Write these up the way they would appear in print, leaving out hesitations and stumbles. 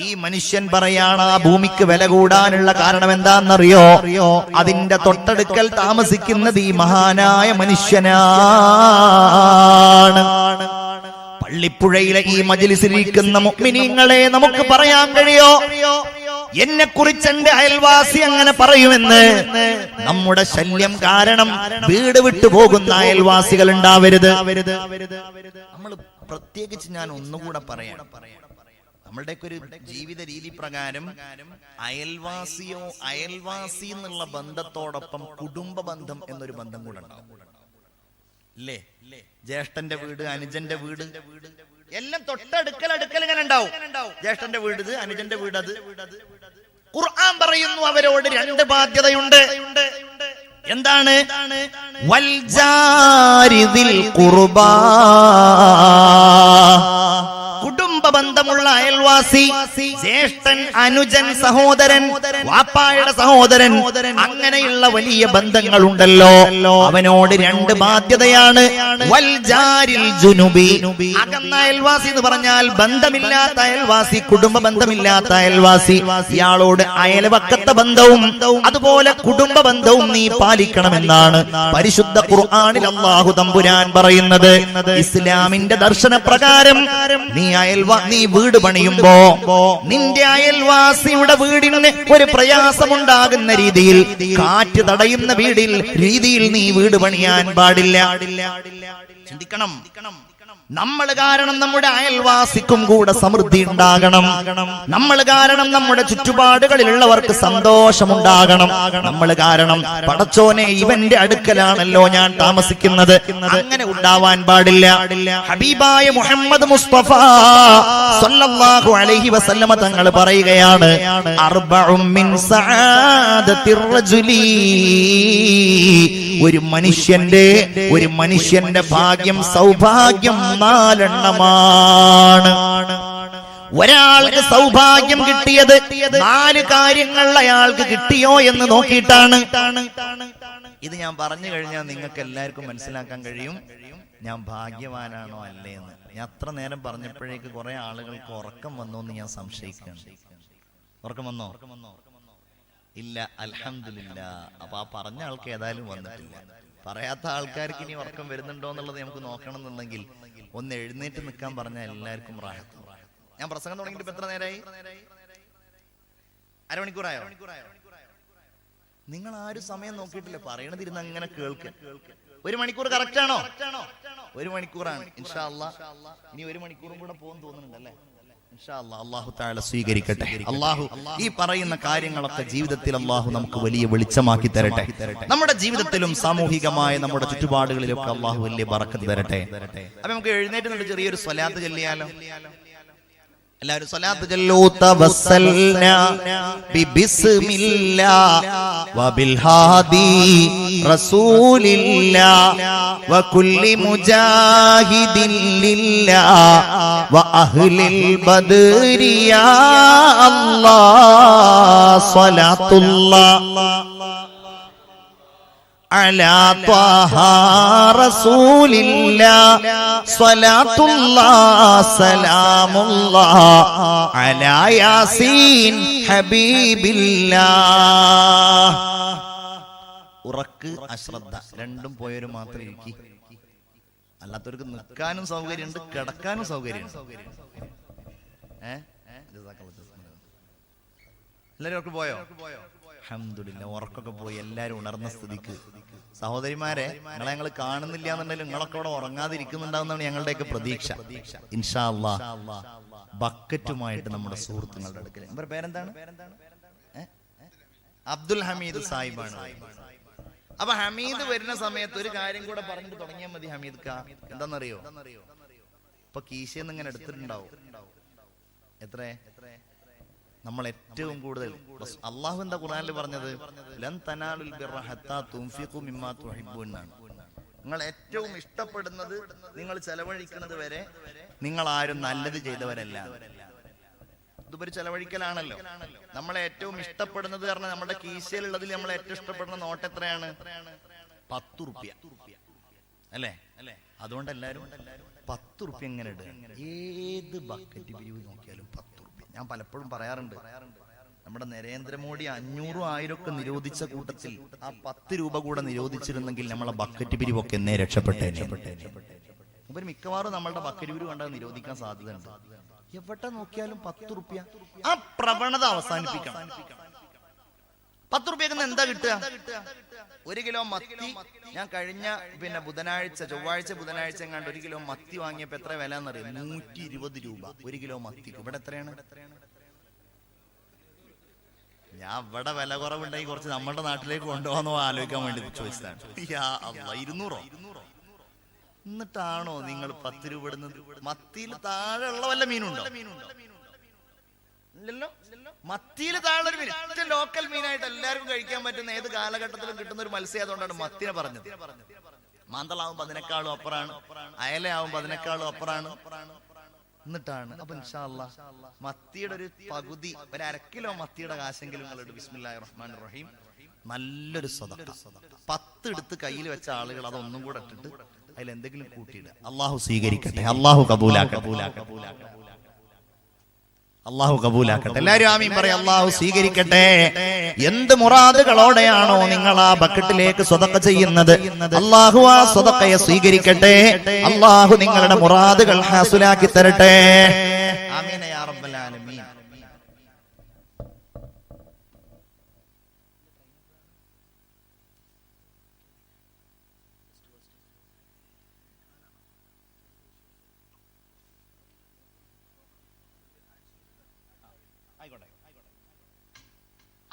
ഈ മനുഷ്യൻ പറയാണ് ആ ഭൂമിക്ക് വില കൂടാനുള്ള കാരണം എന്താണെന്നറിയോ? അതിന്റെ തൊട്ടടുക്കൽ താമസിക്കുന്നത് ഈ മഹാനായ മനുഷ്യനാണ്. പള്ളിപ്പുഴയിലെ ഈ മജ്‌ലിസിലിരിക്കുന്ന മുഅ്മിനീങ്ങളെ നമുക്ക് പറയാൻ കഴിയോ എന്നെ കുറിച്ച് എന്റെ അയൽവാസി അങ്ങനെ പറയുമെന്ന്? നമ്മുടെ ശല്യം കാരണം വീട് വിട്ടു പോകുന്ന അയൽവാസികൾ ഉണ്ടാവരുത്. നമ്മൾ പ്രത്യേകിച്ച് ഞാൻ ഒന്നുകൂടെ പറയാം, നമ്മളുടെയൊക്കെ ഒരു ജീവിത രീതി പ്രകാരം അയൽവാസി എന്നുള്ള ബന്ധത്തോടൊപ്പം കുടുംബ ബന്ധം എന്നൊരു ബന്ധം കൂടെ ഉണ്ടാവും അല്ലേ? ജ്യേഷ്ഠന്റെ വീട്, അനുജന്റെ വീട് എല്ലാം തൊട്ടടുക്കൽ ഇങ്ങനെ ഉണ്ടാവും. ജ്യേഷ്ഠന്റെ വീട് ഇത്, അനുജന്റെ വീട് അത്. ഖുർആൻ പറയുന്നു അവരോട് രണ്ട് ബാധ്യതയുണ്ട്. എന്താണ്? വൽ ജാരിദിൽ ഖുർബാ, കുടുംബ ബന്ധമുള്ള അയൽവാസി, ജ്യേഷ്ഠൻ, അനുജൻ, സഹോദരൻ, വാപ്പായുടെ സഹോദരൻ, അങ്ങനെയുള്ള വലിയ ബന്ധങ്ങളുണ്ടല്ലോ, അവനോട് രണ്ട് ബാധ്യതയാണ്. വൽ ജാരിൽ ജുനുബി, അകന്ന അയൽവാസി എന്ന് പറഞ്ഞാൽ ബന്ധമില്ലാത്ത അയൽവാസി, കുടുംബ ബന്ധമില്ലാത്ത അയൽവാസി, ഇയാളോട് അയൽവക്കത്തെ ബന്ധവും അതുപോലെ കുടുംബ ബന്ധവും നീ പാലിക്കണമെന്നാണ് പരിശുദ്ധ ഖുർആനിൽ അല്ലാഹു തമ്പുരാൻ പറയുന്നത്. ഇസ്ലാമിന്റെ ദർശന പ്രകാരം നീ വീട് പണിയുമ്പോ നിന്റെ അയൽവാസിയുടെ വീടിന് ഒരു പ്രയാസമുണ്ടാകുന്ന രീതിയിൽ, കാറ്റ് തടയുന്ന രീതിയിൽ നീ വീട് പണിയാൻ പാടില്ല. ചിന്തിക്കണം. നമ്മൾ കാരണം നമ്മുടെ അയൽവാസിക്കും കൂടെ സമൃദ്ധി ഉണ്ടാകണം. നമ്മൾ കാരണം നമ്മുടെ ചുറ്റുപാടുകളിലുള്ളവർക്ക് സന്തോഷമുണ്ടാകണം. നമ്മൾ കാരണം പടച്ചോനെ ഇവന്റെ അടുക്കലാണല്ലോ ഞാൻ താമസിക്കുന്നത്, അങ്ങനെ ഉണ്ടാവാൻ പാടില്ല. ഹബീബായ മുഹമ്മദ് മുസ്തഫ സല്ലല്ലാഹു അലൈഹി വസല്ലമ തങ്ങൾ പറയുകയാണ്, അർബഉം മിൻ സആദത്തിർ റജുലി, ഒരു മനുഷ്യന്റെ ഭാഗ്യം, സൗഭാഗ്യം നാലെണ്ണമാണ്. ഒരാൾക്ക് സൗഭാഗ്യം കിട്ടിയത് 4 കാര്യങ്ങൾ അയാൾക്ക് കിട്ടിയോ എന്ന് നോക്കിയിട്ടാണ്. ഇത് ഞാൻ പറഞ്ഞു കഴിഞ്ഞാൽ നിങ്ങൾക്ക് എല്ലാവർക്കും മനസ്സിലാക്കാൻ കഴിയും ഞാൻ ഭാഗ്യവാനാണോ അല്ലേ എന്ന്. ഞാൻ അത്ര നേരം പറഞ്ഞപ്പോഴേക്ക് കുറെ ആളുകൾക്ക് ഉറക്കം വന്നോ എന്ന് ഞാൻ സംശയിക്കുകയാണ്. ഉറക്കം വന്നോ? ഇല്ല, അൽഹംദുലില്ലാ. അപ്പൊ ആ പറഞ്ഞ ആൾക്ക് ഏതായാലും വന്നിട്ടില്ല. പറയാത്ത ആൾക്കാർക്ക് ഇനി ഉറക്കം വരുന്നുണ്ടോ എന്നുള്ളത് നമുക്ക് നോക്കണം എന്നുണ്ടെങ്കിൽ ഒന്ന് എഴുന്നേറ്റ് നിൽക്കാൻ പറഞ്ഞാൽ എല്ലാവർക്കും റാഹത്ത്. ഞാൻ പ്രസംഗം തുടങ്ങിയിട്ട് ഇപ്പൊ എത്ര നേരമായി? അരമണിക്കൂറായോ? നിങ്ങൾ ആരും സമയം നോക്കിയിട്ടില്ല, പറയണതിരുന്ന് അങ്ങനെ കേൾക്കുക. 1 മണിക്കൂർ കറക്റ്റ് ആണോ? 1 മണിക്കൂറാണ്. ഇൻഷാ അല്ലാഹ് ഇനി 1 മണിക്കൂറും കൂടെ പോകുന്നു തോന്നുന്നുണ്ടല്ലേ? ഇൻഷാ അല്ലാഹ് അല്ലാഹു തആല സ്വീകരിക്കട്ടെ. അല്ലാഹു ഈ പറയുന്ന കാര്യങ്ങളൊക്കെ ജീവിതത്തിൽ അല്ലാഹു നമുക്ക് വലിയ വെളിച്ചമാക്കി തരട്ടെ. നമ്മുടെ ജീവിതത്തിലും സാമൂഹികമായ നമ്മുടെ ചുറ്റുപാടുകളിലൊക്കെ അല്ലാഹു വലിയ ബറക്കത്ത് തരട്ടെ. അപ്പൊ നമുക്ക് എഴുന്നേറ്റ് നിന്ന് ചെറിയൊരു സ്വലാത്ത് ചൊല്ലിയാലോ? എല്ലാവരും സ്വലാത്ത് ചൊല്ലൂ. തവസ്സൽനാ ബിബിസ്മില്ലാഹ് വബിൽ ഹാദി റസൂലില്ലാഹ് വകുല്ലി മുജാഹിദിൻ ലില്ലാഹ് വഅഹ്ലിൽ ബദ്രി യാ അല്ലാഹ് സ്വലാത്തുല്ലാഹ് അലാ ത്വാഹ റസൂലില്ലാഹ് സ്വലാത്തുല്ലാഹ് സലാമുല്ലാഹ് അലാ യാസീൻ ഹബീബില്ലാഹ്. ഉറക്ക് അശ്രദ്ധ രണ്ടും പോയവര് മാത്രം ഇരിക്കി, അല്ലാത്തവർക്ക് നിൽക്കാനും സൗകര്യമുണ്ട്, കിടക്കാനും സൗകര്യമുണ്ട്. എല്ലാവരും പോയോ? അൽഹംദുലില്ലാ, ഉറക്കൊക്കെ പോയി എല്ലാരും ഉണർന്ന സ്ഥിതിക്ക് സഹോദരിമാരെ, നിങ്ങളെ ഞങ്ങൾ കാണുന്നില്ല എന്നുണ്ടെങ്കിലും നിങ്ങളൊക്കെ അവിടെ ഉറങ്ങാതിരിക്കുന്നുണ്ടാവുന്നതാണ് ഞങ്ങളുടെയൊക്കെ പ്രതീക്ഷ. ഇൻഷാ അല്ലാഹ് ബക്കറ്റുമായിട്ട് നമ്മുടെ സുഹൃത്തുക്കളുടെ അടുക്കൽ. ഇവരുടെ പേരെന്താണ്? അബ്ദുൽ ഹമീദ് സാഹിബാണ്. അപ്പൊ ഹമീദ് വരുന്ന സമയത്ത് ഒരു കാര്യം കൂടെ പറഞ്ഞിട്ട് തുടങ്ങിയാൽ മതി. ഹമീദ് കാ എന്താന്നറിയോ? ഇപ്പൊ കീശയെന്ന് ഇങ്ങനെ എടുത്തിട്ടുണ്ടാവും. എത്ര നമ്മൾ ഏറ്റവും കൂടുതൽ അള്ളാഹു എന്താ ഖുർആനിൽ പറഞ്ഞത്? ലൻ തനാലുൽ ബിർറ ഹത്താ തുൻഫിഖു മിമ്മാ തുഹിബ്ബൂൻ. നിങ്ങൾ ഏറ്റവും ഇഷ്ടപ്പെടുന്നത് നിങ്ങൾ ചെലവഴിക്കുന്നത് വരെ നിങ്ങൾ ആരും നല്ലത് ചെയ്തവരല്ല. ഇതൊരു ചെലവഴിക്കലാണല്ലോ. നമ്മളെ ഏറ്റവും ഇഷ്ടപ്പെടുന്നത് പറഞ്ഞാൽ നമ്മുടെ കീശയിലുള്ളതിൽ നമ്മൾ ഏറ്റവും ഇഷ്ടപ്പെടുന്ന നോട്ട് എത്രയാണ്? 10 റുപ്യ അല്ലേ? അതുകൊണ്ട് എല്ലാരും 10 റുപ്യ എങ്ങനെ ഇടുക? ഏത് ബക്കറ്റ് പിരിവ് നോക്കിയാലും 10 റുപ്യ. ഞാൻ പലപ്പോഴും പറയാറുണ്ട്, നമ്മുടെ നരേന്ദ്രമോദി 500,000 ഒക്കെ നിരോധിച്ച കൂട്ടത്തിൽ ആ 10 രൂപ കൂടെ നിരോധിച്ചിരുന്നെങ്കിൽ നമ്മളെ ബക്കറ്റ് പിരിവൊക്കെ എന്നേ രക്ഷപ്പെട്ടേ. അപ്പൊ മിക്കവാറും നമ്മളുടെ ബക്കറ്റ് പിരിവ് കണ്ടാൽ നിരോധിക്കാൻ സാധ്യതയുണ്ട്. എവിടെ നോക്കിയാലും 10 റുപ്യ. ആ പ്രവണത അവസാനിപ്പിക്കണം. 10 റുപ്യക്ക് എന്താ കിട്ടുക? 1 കിലോ മത്തി ഞാൻ കഴിഞ്ഞ ചൊവ്വാഴ്ച ബുധനാഴ്ച എങ്ങാണ്ട് 1 കിലോ മത്തി വാങ്ങിയപ്പോ എത്ര വില എന്നറിയാം? 120 രൂപ 1 കിലോ മത്തി. ഇവിടെ എത്രയാണ്? ഞാൻ ഇവിടെ വില കുറവുണ്ടെങ്കിൽ കുറച്ച് നമ്മുടെ നാട്ടിലേക്ക് കൊണ്ടുപോകാന്നോ ആലോചിക്കാൻ വേണ്ടി ചോദിച്ചതാണ്. 200 എന്നിട്ടാണോ നിങ്ങൾ 10 രൂപ ഇടുന്നത്? മത്തിയിൽ താഴെ ഉള്ള വല്ല മീനുണ്ടോ? ഇല്ലല്ലോ. മത്തിയിൽ താഴെ ഒരു മീൻ, ഏറ്റവും ലോക്കൽ മീനായിട്ട് എല്ലാവർക്കും കഴിക്കാൻ പറ്റുന്ന ഏത് കാലഘട്ടത്തിലും കിട്ടുന്ന ഒരു മത്സ്യം. അതുകൊണ്ടാണ് മത്തിനെ പറഞ്ഞത്. മാന്തളാവുമ്പോ അതിനേക്കാളും അപ്പുറാണ്, അയലയാവുമ്പോ അതിനേക്കാളും അപ്പുറാണ്. എന്നിട്ടാണ് അപ്പൊ ഇൻഷാ അല്ലാഹ് മത്തിയുടെ ഒരു പകുതി, ഒരു 1/2 കിലോ മത്തിയുടെ കാശെങ്കിലും നിങ്ങളുടെ ബിസ്മില്ലാഹിർ റഹ്മാനിർ റഹീം നല്ലൊരു സദഖ 10 എടുത്ത് കയ്യിൽ വെച്ച ആളുകൾ അതൊന്നും കൂടെ ഇട്ടിട്ട് അതിൽ എന്തെങ്കിലും കൂട്ടിയിടുക. അള്ളാഹു സ്വീകരിക്കട്ടെ, അള്ളാഹു കബൂലാക്കട്ടെ, അള്ളാഹു കബൂലാക്കട്ടെ. എല്ലാവരും ആമീൻ പറയാം. അള്ളാഹു സ്വീകരിക്കട്ടെ. എന്ത് മുറാദുകളോടെയാണോ നിങ്ങൾ ആ ബക്കറ്റിലേക്ക് സ്വതക്ക ചെയ്യുന്നത്, അള്ളാഹു ആ സ്വതക്കയെ സ്വീകരിക്കട്ടെ. അള്ളാഹു നിങ്ങളുടെ മുറാദുകൾ ഹാസുലാക്കി തരട്ടെ. ആമീൻ യാ റബ്ബൽ ആലമീൻ.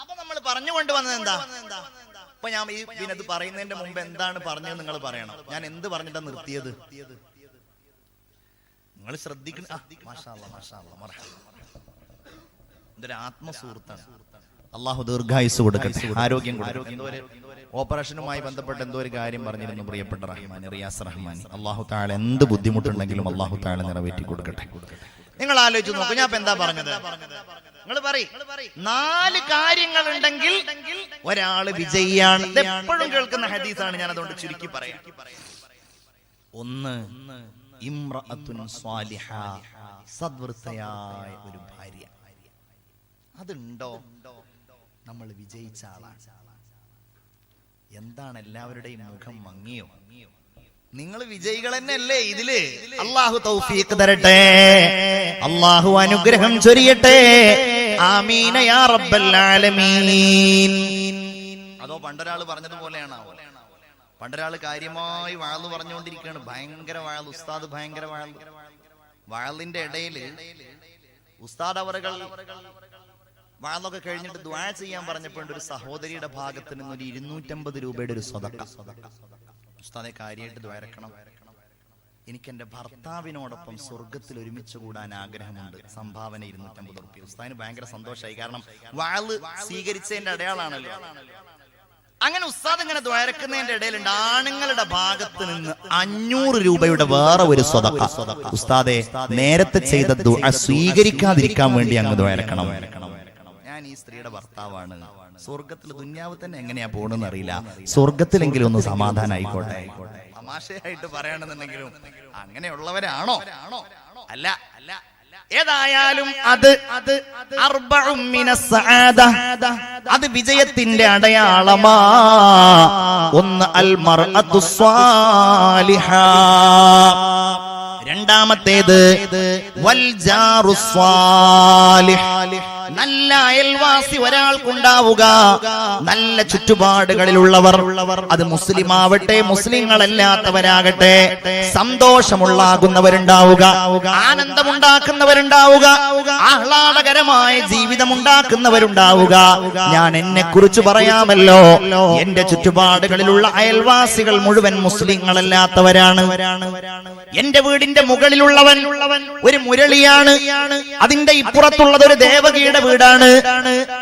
അപ്പൊ നമ്മൾ പറഞ്ഞുകൊണ്ട് വന്നത് എന്താ? അപ്പൊ ഞാൻ ഈ ഇത് പറയുന്നതിന്റെ മുമ്പ് എന്താണ് പറഞ്ഞത് നിങ്ങൾ പറയണം. ഞാൻ എന്ത് പറഞ്ഞിട്ടാ നിർത്തിയത്? നിങ്ങൾ ശ്രദ്ധിക്കണം. ഇതൊരു ആത്മസുഹൃത്താണ്. അള്ളാഹു ദീർഘായുസ് കൊടുക്കട്ടെ, ആരോഗ്യം കൊടുക്കട്ടെ. എന്തോ ഒരു ഓപ്പറേഷനുമായി ബന്ധപ്പെട്ട് എന്തോ ഒരു കാര്യം പറഞ്ഞിരുന്നു പ്രിയപ്പെട്ട റിയാസ് റഹ്മാനി. അള്ളാഹു താഴെ എന്ത് ബുദ്ധിമുട്ടുണ്ടെങ്കിലും അള്ളാഹു താഴെ നിറവേറ്റി കൊടുക്കട്ടെ. നിങ്ങൾ ആലോചിച്ച് നോക്കൂ, ഞാൻ ഇപ്പൊ എന്താ പറഞ്ഞത്? നിങ്ങൾ പറയും 4 കാര്യങ്ങൾ ഉണ്ടെങ്കിൽ ഒരാള് വിജയിയാണ്. എപ്പോഴും കേൾക്കുന്ന ഹദീസാണ്, ഞാൻ അതുകൊണ്ട് ചുരുക്കി പറയാം. 1, ഇംറഅത്തുൻ സ്വാലിഹ, സദ്വൃത്തയായ ഒരു ഭാര്യ. അതുണ്ടോ നമ്മൾ വിജയിച്ച ആളാണ്. എന്താണ് എല്ലാവരുടെയും മുഖം മങ്ങിയോ? നിങ്ങൾ വിജയികൾ തന്നെയല്ലേ ഇതില്? അള്ളാഹു തൗഫീഖ് തരട്ടെ, അള്ളാഹു അനുഗ്രഹം ചൊരിയട്ടെ. ആമീന യാ റബ്ബൽ ആലമീൻ. അതോ പണ്ടൊരാള് പറഞ്ഞതുപോലെയാണോ? പണ്ടൊരാള് കാര്യമായി വാള് പറഞ്ഞുകൊണ്ടിരിക്കുകയാണ്. ഭയങ്കര വാള്, ഉസ്താദ് ഭയങ്കര വാള്. വാളിന്റെ ഇടയില് ഉസ്താദ് അവറുകൾ വാളൊക്കെ കഴിഞ്ഞിട്ട് ദുആ ചെയ്യാൻ പറഞ്ഞപ്പോൾ ഒരു സഹോദരിയുടെ ഭാഗത്ത് നിന്ന് ഒരു 250 രൂപയുടെ ഒരു സദഖ. ഉസ്താദെ കാര്യമായിട്ട് ദ്വാരക്കണം, എനിക്ക് എന്റെ ഭർത്താവിനോടൊപ്പം സ്വർഗത്തിൽ ഒരുമിച്ച് കൂടാൻ ആഗ്രഹമുണ്ട്, സംഭാവന 250 രൂപ. ഉസ്താദിന് ഭയങ്കര സന്തോഷമായി, കാരണം വാള് സ്വീകരിച്ചതിന്റെ അടയാളാണല്ലോ. അങ്ങനെ ഉസ്താദ് ഇങ്ങനെ ദ്വാരക്കുന്നതിന്റെ ഇടയിലുണ്ട് ആണുങ്ങളുടെ ഭാഗത്ത് നിന്ന് 500 രൂപയുടെ വേറെ ഒരു സ്വതക്ക. ഉസ്താദെ നേരത്തെ ചെയ്ത ദുആ സ്വീകരിക്കാതിരിക്കാൻ വേണ്ടി അങ്ങ് ദ്വാരക്കണം. ഞാൻ ഈ സ്ത്രീയുടെ ഭർത്താവാണ്, സ്വർഗത്തിൽ ദുന്യാവ് തന്നെ എങ്ങനെയാ പോണെന്ന് അറിയില്ല, സ്വർഗത്തിലെങ്കിലും ഒന്ന് സമാധാനം ആയിക്കോട്ടെ. തമാശയായിട്ട് പറയണമെന്നുണ്ടെങ്കിലും അങ്ങനെയുള്ളവരാണോ? അല്ല. ഏതായാലും അത് വിജയത്തിന്റെ അടയാളമാ. 1 അൽ മർഅത്തു സ്വാലിഹ, രണ്ടാമത്തേത് വൽ ജാറു സ്വാലിഹ്, നല്ല അയൽവാസി ഒരാൾക്കുണ്ടാവുക. നല്ല ചുറ്റുപാടുകളിലുള്ളവർ, അത് മുസ്ലിം ആവട്ടെ മുസ്ലിങ്ങളല്ലാത്തവരാകട്ടെ, സന്തോഷമുള്ളാകുന്നവരുണ്ടാവുക, ആനന്ദമുണ്ടാക്കുന്നവരുണ്ടാവുക, ആഹ്ലാദകരമായ ജീവിതമുണ്ടാക്കുന്നവരുണ്ടാവുക. ഞാൻ എന്നെ കുറിച്ച് പറയാമല്ലോ, എന്റെ ചുറ്റുപാടുകളിലുള്ള അയൽവാസികൾ മുഴുവൻ മുസ്ലിങ്ങളല്ലാത്തവരാണ്. എന്റെ വീടിന്റെ മുകളിലുള്ളവൻ ഒരു മുരളിയാണ്, അതിന്റെ ഇപ്പുറത്തുള്ളത് ഒരു ദേവകീയുടെ തങ്ങളുടെ വീടാണ്.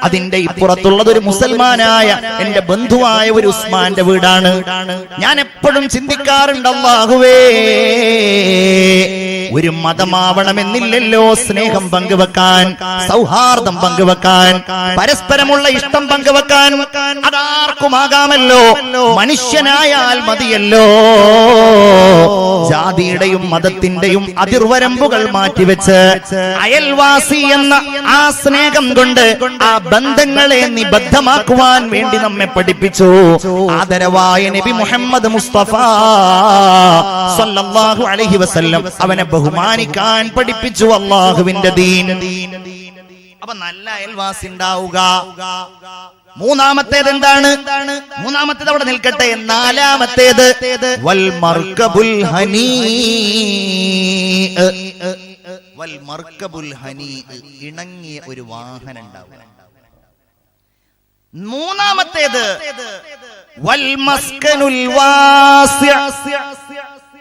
അതിന്റെ ഇപ്പുറത്തുള്ളത് ഒരു മുസൽമാനായ എന്റെ ബന്ധുവായ ഒരു ഉസ്മാന്റെ വീടാണ്. ഞാൻ എപ്പോഴും ചിന്തിക്കാറുണ്ട്, അല്ലാഹുവേ, ഒരു മതമാവണമെന്നില്ലല്ലോ സ്നേഹം പങ്കുവെക്കാൻ, സൗഹാർദ്ദം പങ്കുവെക്കാൻ, പരസ്പരമുള്ള ഇഷ്ടം പങ്കുവെക്കാൻ. അതാർക്കുമാകാമല്ലോ, മനുഷ്യനായാൽ മതിയല്ലോ. ജാതിയുടെയും മതത്തിന്റെയും അതിർവരമ്പുകൾ മാറ്റിവെച്ച് അയൽവാസി എന്ന ആ സ്നേഹം കൊണ്ട് ആ ബന്ധങ്ങളെ നിബദ്ധമാക്കുവാൻ വേണ്ടി നമ്മെ പഠിപ്പിച്ചു ആദരവായ നബി മുഹമ്മദ് മുസ്തഫ സല്ലല്ലാഹു അലൈഹി വസല്ലം. അവനെ ബഹുമാനിക്കാൻ പഠിപ്പിച്ചു അല്ലാഹുവിന്റെ ദീൻ. അപ്പൊ നല്ല അയൽവാസി ഉണ്ടാവുക. മൂന്നാമത്തേത് എന്താണ്? മൂന്നാമത്തേത് അവിടെ നിൽക്കട്ടെ. നാലാമത്തേത് വൽ മർകബുൽ ഹനീ, വൽ മർകബുൽ ഹനീ, ഇണങ്ങിയ ഒരു വാഹനം ഉണ്ടാവുക. മൂന്നാമത്തേത് വൽ മസ്കനുൽ വാസിഅ,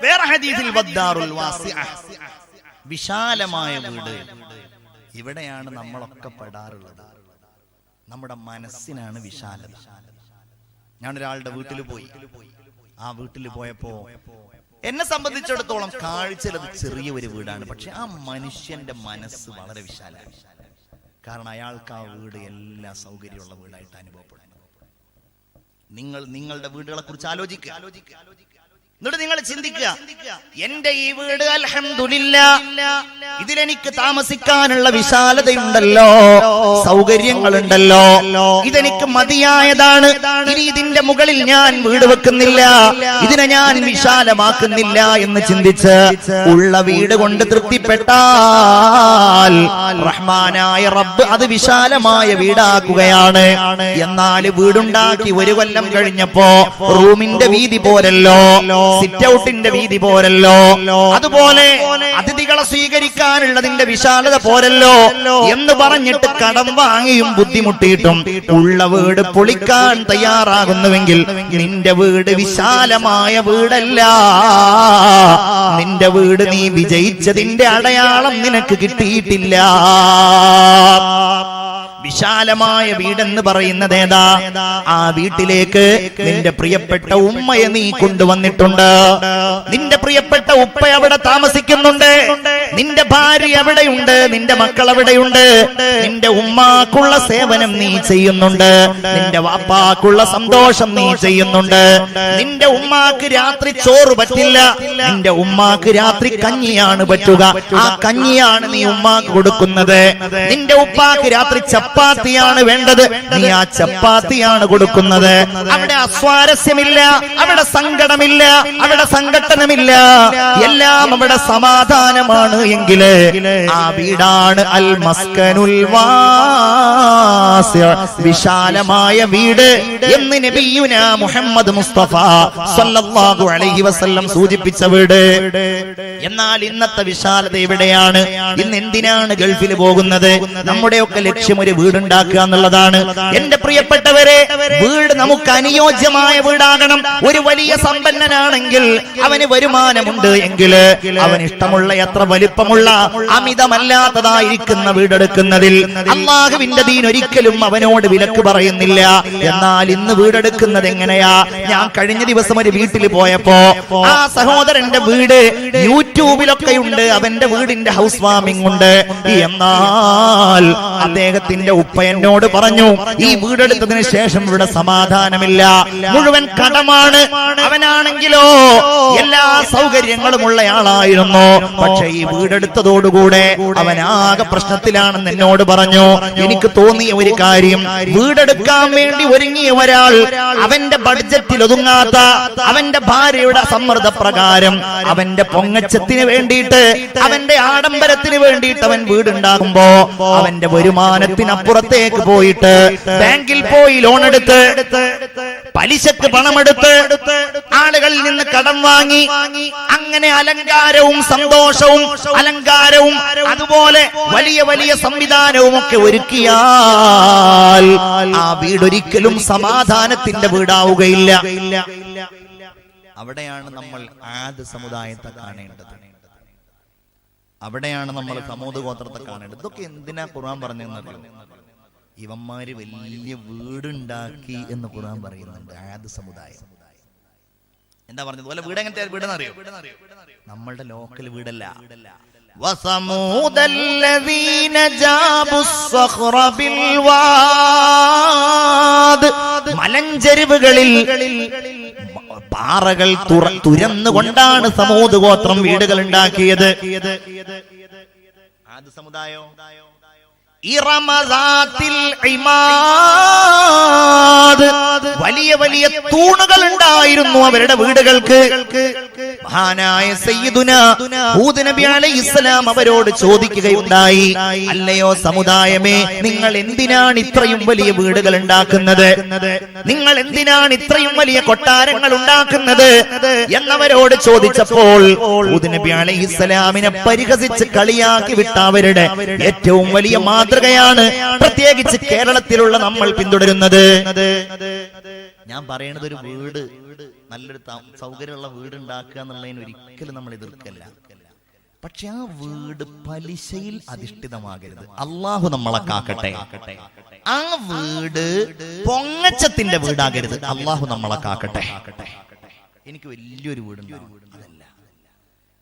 വേറെ ഹദീസിൽ വദ്ദാറുൽ വാസിഅ, വിശാലമായ വീട്. ഇവിടെയാണ് നമ്മളൊക്കെ പെടാറുള്ളത്. നമ്മുടെ മനസ്സിനാണ് വിശാലത. ഞാനൊരാളുടെ വീട്ടിൽ പോയി. ആ വീട്ടിൽ പോയപ്പോ എന്നെ സംബന്ധിച്ചിടത്തോളം കാഴ്ചയിലത് ചെറിയ ഒരു വീടാണ്. പക്ഷെ ആ മനുഷ്യന്റെ മനസ്സ് വളരെ വിശാലമാണ്. കാരണം അയാൾക്ക് ആ വീട് എല്ലാ സൗകര്യമുള്ള വീടായിട്ട് അനുഭവപ്പെടുന്നു. നിങ്ങളുടെ വീടുകളെ കുറിച്ച് ആലോചിക്കുക. എന്നിട്ട് നിങ്ങൾ ചിന്തിക്കുക, എന്റെ ഈ വീട് അൽഹംദുലില്ലാഹ്, ഇതിലെനിക്ക് താമസിക്കാനുള്ള വിശാലതയുണ്ടല്ലോ, സൗകര്യങ്ങളുണ്ടല്ലോ, ഇതെനിക്ക് മതിയായതാണ്. ഇനി ഇതിന്റെ മുകളിൽ ഞാൻ വീട് വെക്കുന്നില്ല, ഇതിനെ ഞാൻ വിശാലമാക്കുന്നില്ല എന്ന് ചിന്തിച്ച് ഉള്ള വീട് കൊണ്ട് തൃപ്തിപ്പെട്ടാൽ റഹ്മാനായ റബ്ബ് അത് വിശാലമായ വീടാക്കുകയാണ്. എന്നാൽ വീടുണ്ടാക്കി ഒരു കൊല്ലം കഴിഞ്ഞപ്പോ റൂമിന്റെ വീതി പോരല്ലോ, സിറ്റ് ഔട്ടിന്റെ വീതി പോരല്ലോ, അതുപോലെ അതിഥികളെ സ്വീകരിക്കാനുള്ളതിന്റെ വിശാലത പോരല്ലോ എന്ന് പറഞ്ഞിട്ട് കടം വാങ്ങിയും ബുദ്ധിമുട്ടിയിട്ടും ഉള്ള വീട് പൊളിക്കാൻ തയ്യാറാകുന്നുവെങ്കിൽ നിന്റെ വീട് വിശാലമായ വീടല്ല. നിന്റെ വീട് നീ വിജയിച്ചതിന്റെ അടയാളം നിനക്ക് കിട്ടിയിട്ടില്ല. വിശാലമായ വീടെന്ന് പറയുന്നത് ഏതാ? ആ വീട്ടിലേക്ക് നിന്റെ പ്രിയപ്പെട്ട ഉമ്മയെ നീ കൊണ്ടുവന്നിട്ടുണ്ട്. നിന്റെ പ്രിയപ്പെട്ട ഉപ്പ അവിടെ താമസിക്കുന്നുണ്ട്. നിന്റെ ഭാര്യ എവിടെയുണ്ട്? നിന്റെ മക്കൾ എവിടെയുണ്ട്? നിന്റെ ഉമ്മാക്കുള്ള സേവനം നീ ചെയ്യുന്നുണ്ട്. നിന്റെ വാപ്പാക്കുള്ള സന്തോഷം നീ ചെയ്യുന്നുണ്ട്. നിന്റെ ഉമ്മാക്ക് രാത്രി ചോറ് പറ്റില്ല, നിന്റെ ഉമ്മാക്ക് രാത്രി കഞ്ഞിയാണ് പറ്റുക. ആ കഞ്ഞിയാണ് നീ ഉമ്മാക്ക് കൊടുക്കുന്നത്. നിന്റെ ഉപ്പാക്ക് രാത്രി ചപ്പാത്തിയാണ് വേണ്ടത്, നീ ആ ചപ്പാത്തിയാണ് കൊടുക്കുന്നത്. അവിടെ അസ്വാരസ്യമില്ല, അവിടെ സങ്കടമില്ല, അവിടെ സംഘട്ടനമില്ല, എല്ലാം അവിടെ സമാധാനമാണ്. എങ്കില് ആ വീടാണ് അൽ മസ്കനുൽ വാസിഅ, വിശാലമായ വീട് എന്ന് നബിയുനാ മുഹമ്മദ് മുസ്തഫ സല്ലല്ലാഹു അലൈഹി വസല്ലം സൂചിപ്പിച്ച വീട്. എന്നാൽ ഇന്നത്തെ വിശാലത എവിടെയാണ്? ഇന്ന് എന്തിനാണ് ഗൾഫിൽ പോകുന്നത്? നമ്മുടെയൊക്കെ ലക്ഷ്യം ഒരു വീടുണ്ടാക്കുക എന്നുള്ളതാണ്. എന്റെ പ്രിയപ്പെട്ടവരെ, വീട് നമുക്ക് അനുയോജ്യമായ വീടാകണം. ഒരു വലിയ സമ്പന്നനാണെങ്കിൽ അവന് വരുമാനമുണ്ട് എങ്കിൽ അവൻ ഇഷ്ടമുള്ള എത്ര വലിപ്പമുള്ള അമിതമല്ലാത്തതായിരിക്കുന്ന വീടെടുക്കുന്നതിൽ അല്ലാഹുവിന്റെ ദീൻ ഒരിക്കലും അവനോട് വിലക്ക് പറയുന്നില്ല. എന്നാൽ ഇന്ന് വീടെടുക്കുന്നത് എങ്ങനെയാ? ഞാൻ കഴിഞ്ഞ ദിവസം ഒരു വീട്ടിൽ പോയപ്പോ ആ സഹോദരന്റെ വീട് യൂട്യൂബിലൊക്കെ ഉണ്ട്, അവന്റെ വീടിന്റെ ഹൗസ് വാമിംഗ് ഉണ്ട്. എന്നാൽ അദ്ദേഹത്തിന്റെ ഉപ്പ എന്നോട് പറഞ്ഞു, ഈ വീടെടുത്തതിന് ശേഷം ഇവിടെ സമാധാനമില്ല, മുഴുവൻ കടമാണ്. അവനാണെങ്കിലോ എല്ലാ സൗകര്യങ്ങളും ഉള്ളയാളായിരുന്നു. പക്ഷെ ഈ വീടെടുത്തതോടുകൂടെ അവനാകെ പ്രശ്നത്തിലാണെന്ന് എന്നോട് പറഞ്ഞു. എനിക്ക് തോന്നിയ ഒരു കാര്യം, വീടെടുക്കാൻ വേണ്ടി ഒരുങ്ങിയ ഒരാൾ അവന്റെ ബഡ്ജറ്റിൽ ഒതുങ്ങാത്ത, അവന്റെ ഭാര്യയുടെ സമ്മർദ്ദപ്രകാരം, അവന്റെ പൊങ്ങച്ചത്തിന് വേണ്ടിയിട്ട്, അവന്റെ ആഡംബരത്തിന് വേണ്ടിയിട്ട് അവൻ വീടുണ്ടാകുമ്പോ അവന്റെ വരുമാനത്തിനപ്പുറത്തേക്ക് പോയിട്ട് ബാങ്കിൽ പോയി ലോൺ എടുത്ത്, പലിശക്ക് പണമെടുത്ത്, ആളുകളിൽ നിന്ന് കടം വാങ്ങി, അങ്ങനെ അലങ്കാരവും സന്തോഷവും അലങ്കാരവും അതുപോലെ വലിയ വലിയ സംവിധാനവും ഒക്കെ ഒരുക്കിയാൽ ആ വീടൊരിക്കലും സമാധാനത്തിന്റെ വീടാവുകയില്ല. അവിടെയാണ് നമ്മൾ ആദ് സമുദായത്തെ കാണേണ്ടത്. അവിടെയാണ് നമ്മൾ സമൂത് ഗോത്രത്തെ കാണേണ്ടത്. ഇതൊക്കെ എന്തിനാ ഖുർആൻ പറഞ്ഞതെന്നറിയോ? ഇവന്മാര് വലിയ വീടുണ്ടാക്കി എന്ന് ഖുർആൻ പറയുന്നുണ്ട്. ആദ് സമുദായം എന്താ പറഞ്ഞത് പോലെ വീട് എങ്ങനത്തെ വീടെന്നറിയോ? നമ്മളുടെ ലോക്കൽ വീടല്ല. വസമൂദല്ലദീന ജാബുസ്സഖറ ബിൽവാദ്, മലഞ്ചെരിവുകളിൽ പാറകൾ തുരന്നുകൊണ്ടാണ് സമൂദ് ഗോത്രം വീടുകൾ ഉണ്ടാക്കിയത്. ആദ് സമുദായോ ഇറമദാത്തിൽ ഇമാദ്, വലിയ വലിയ തൂണുകൾ ഉണ്ടായിരുന്നു അവരുടെ വീടുകൾക്ക്. മഹാനായ സയ്യിദുനാ ഹൂദ് നബി അലൈഹിസ്സലാം അവരോട് ചോദിക്കുകയുണ്ടായി, അല്ലയോ സമുദായമേ, നിങ്ങൾ എന്തിനാണ് ഇത്രയും വലിയ വീടുകൾ ഉണ്ടാക്കുന്നത്? നിങ്ങൾ എന്തിനാണ് ഇത്രയും വലിയ കൊട്ടാരങ്ങൾ ഉണ്ടാക്കുന്നത് എന്നവരോട് ചോദിച്ചപ്പോൾ ഹൂദ് നബി അലൈഹിസ്സലാമിനെ പരിഹസിച്ച് കളിയാക്കി വിട്ട അവരുടെ ഏറ്റവും വലിയ മാതൃകയാണ് പ്രത്യേകിച്ച് കേരളത്തിലുള്ള നമ്മൾ പിന്തുടരുന്നത്. ഞാൻ പറയണത് ഒരു വീട്, നല്ലൊരു സൗകര്യമുള്ള വീട് ഉണ്ടാക്കുക എന്നുള്ളതിന് ഒരിക്കലും നമ്മൾ എതിർക്കല്ല. പക്ഷെ ആ വീട് പലിശയിൽ അധിഷ്ഠിതമാകരുത്. അള്ളാഹു നമ്മളെ കാക്കട്ടെ. ആ വീട് പൊങ്ങച്ചത്തിന്റെ വീടാകരുത്. അള്ളാഹു നമ്മളെ കാക്കട്ടെ. എനിക്ക് വലിയൊരു വീടുണ്ടാവണം, അതല്ല,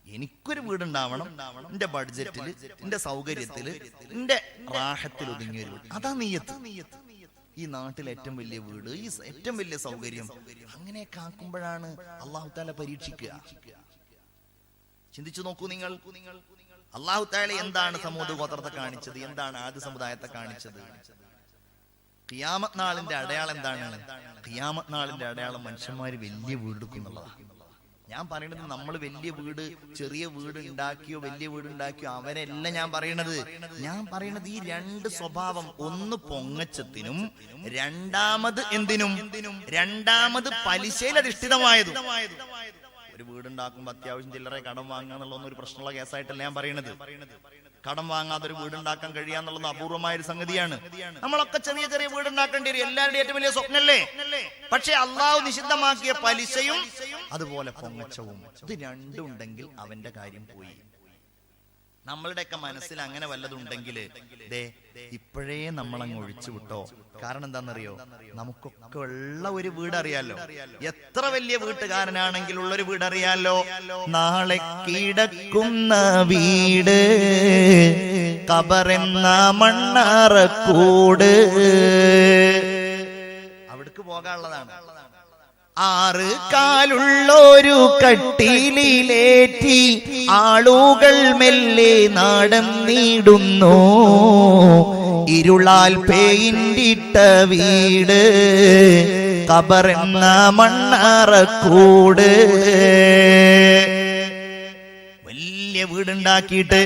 എനിക്കൊരു വീടുണ്ടാവണം എന്റെ ബഡ്ജറ്റില്, എന്റെ സൗകര്യത്തില്, എന്റെ റാഹത്തിൽ ഒതുങ്ങിയൊരു വീട്. അതാ നിയ്യത്ത്. ഈ നാട്ടിൽ ഏറ്റവും വലിയ വീട്, ഈ ഏറ്റവും വലിയ സൗകര്യം, അങ്ങനെയൊക്കെ ആക്കുമ്പോഴാണ് അള്ളാഹു തആല പരീക്ഷിക്കുക. ചിന്തിച്ചു നോക്കൂ നിങ്ങൾ. അള്ളാഹു തആല എന്താണ് സമൂദ് ഗോത്രത്തെ കാണിച്ചത്? എന്താണ് ആദ് സമുദായത്തെ കാണിച്ചത്? ഖിയാമത്ത് നാളിന്റെ അടയാളം എന്താണ്? ഖിയാമത്ത് നാളിന്റെ അടയാളം മനുഷ്യന്മാര് വലിയ വീടെടുക്കുന്നുള്ളതാണ്. ഞാൻ പറയുന്നത് നമ്മൾ വലിയ വീട്, ചെറിയ വീട് ഉണ്ടാക്കിയോ വലിയ വീട് ഉണ്ടാക്കിയോ അവരല്ല ഞാൻ പറയണത്. ഞാൻ പറയണത് ഈ രണ്ട് സ്വഭാവം, ഒന്ന് പൊങ്ങച്ചത്തിനും രണ്ടാമത് എന്തിനും, രണ്ടാമത് പലിശയിൽ അധിഷ്ഠിതമായതും. ഒരു വീടുണ്ടാക്കുമ്പോ അത്യാവശ്യം ചില്ലറെ കടം വാങ്ങുക എന്നുള്ളതൊന്നും ഒരു പ്രശ്നമുള്ള കേസായിട്ടല്ല ഞാൻ പറയണത്. കടം വാങ്ങാതെ ഒരു വീടുണ്ടാക്കാൻ കഴിയാന്നുള്ളത് അപൂർവമായ ഒരു സംഗതിയാണ്. നമ്മളൊക്കെ ചെറിയ ചെറിയ വീടുണ്ടാക്കേണ്ടി വരും, എല്ലാവരുടെയും ഏറ്റവും വലിയ സ്വപ്നല്ലേ. പക്ഷെ അള്ളാഹു നിഷിദ്ധമാക്കിയ പലിശയും അതുപോലെ പൊങ്ങച്ചവും, ഇത് രണ്ടും ഉണ്ടെങ്കിൽ അവന്റെ കാര്യം പോയി. നമ്മളുടെയൊക്കെ മനസ്സിൽ അങ്ങനെ വല്ലതുണ്ടെങ്കിൽ ഇപ്പോഴേ നമ്മളങ്ങ് ഒഴിച്ചു വിട്ടോ. കാരണം എന്താണെന്നറിയോ? നമുക്കൊക്കെ ഉള്ള ഒരു വീട് അറിയാലോ. എത്ര വലിയ വീട്ടുകാരനാണെങ്കിൽ ഉള്ളൊരു വീട് അറിയാലോ. നാളെ കിടക്കുന്ന വീട്, ഖബറെന്ന മണ്ണാറക്കൂട്, അവിടേക്ക് പോകാനുള്ളതാണ്. 6 കാലുള്ളൊരു കട്ടിലേറ്റി ആളുകൾ മെല്ലെ നടന്നിടുന്നു. ഇരുളാൽ പെയിന്റിട്ട വീട്, ഖബറെന്ന മണ്ണാറക്കൂട്. വലിയ വീടുണ്ടാക്കിയിട്ട്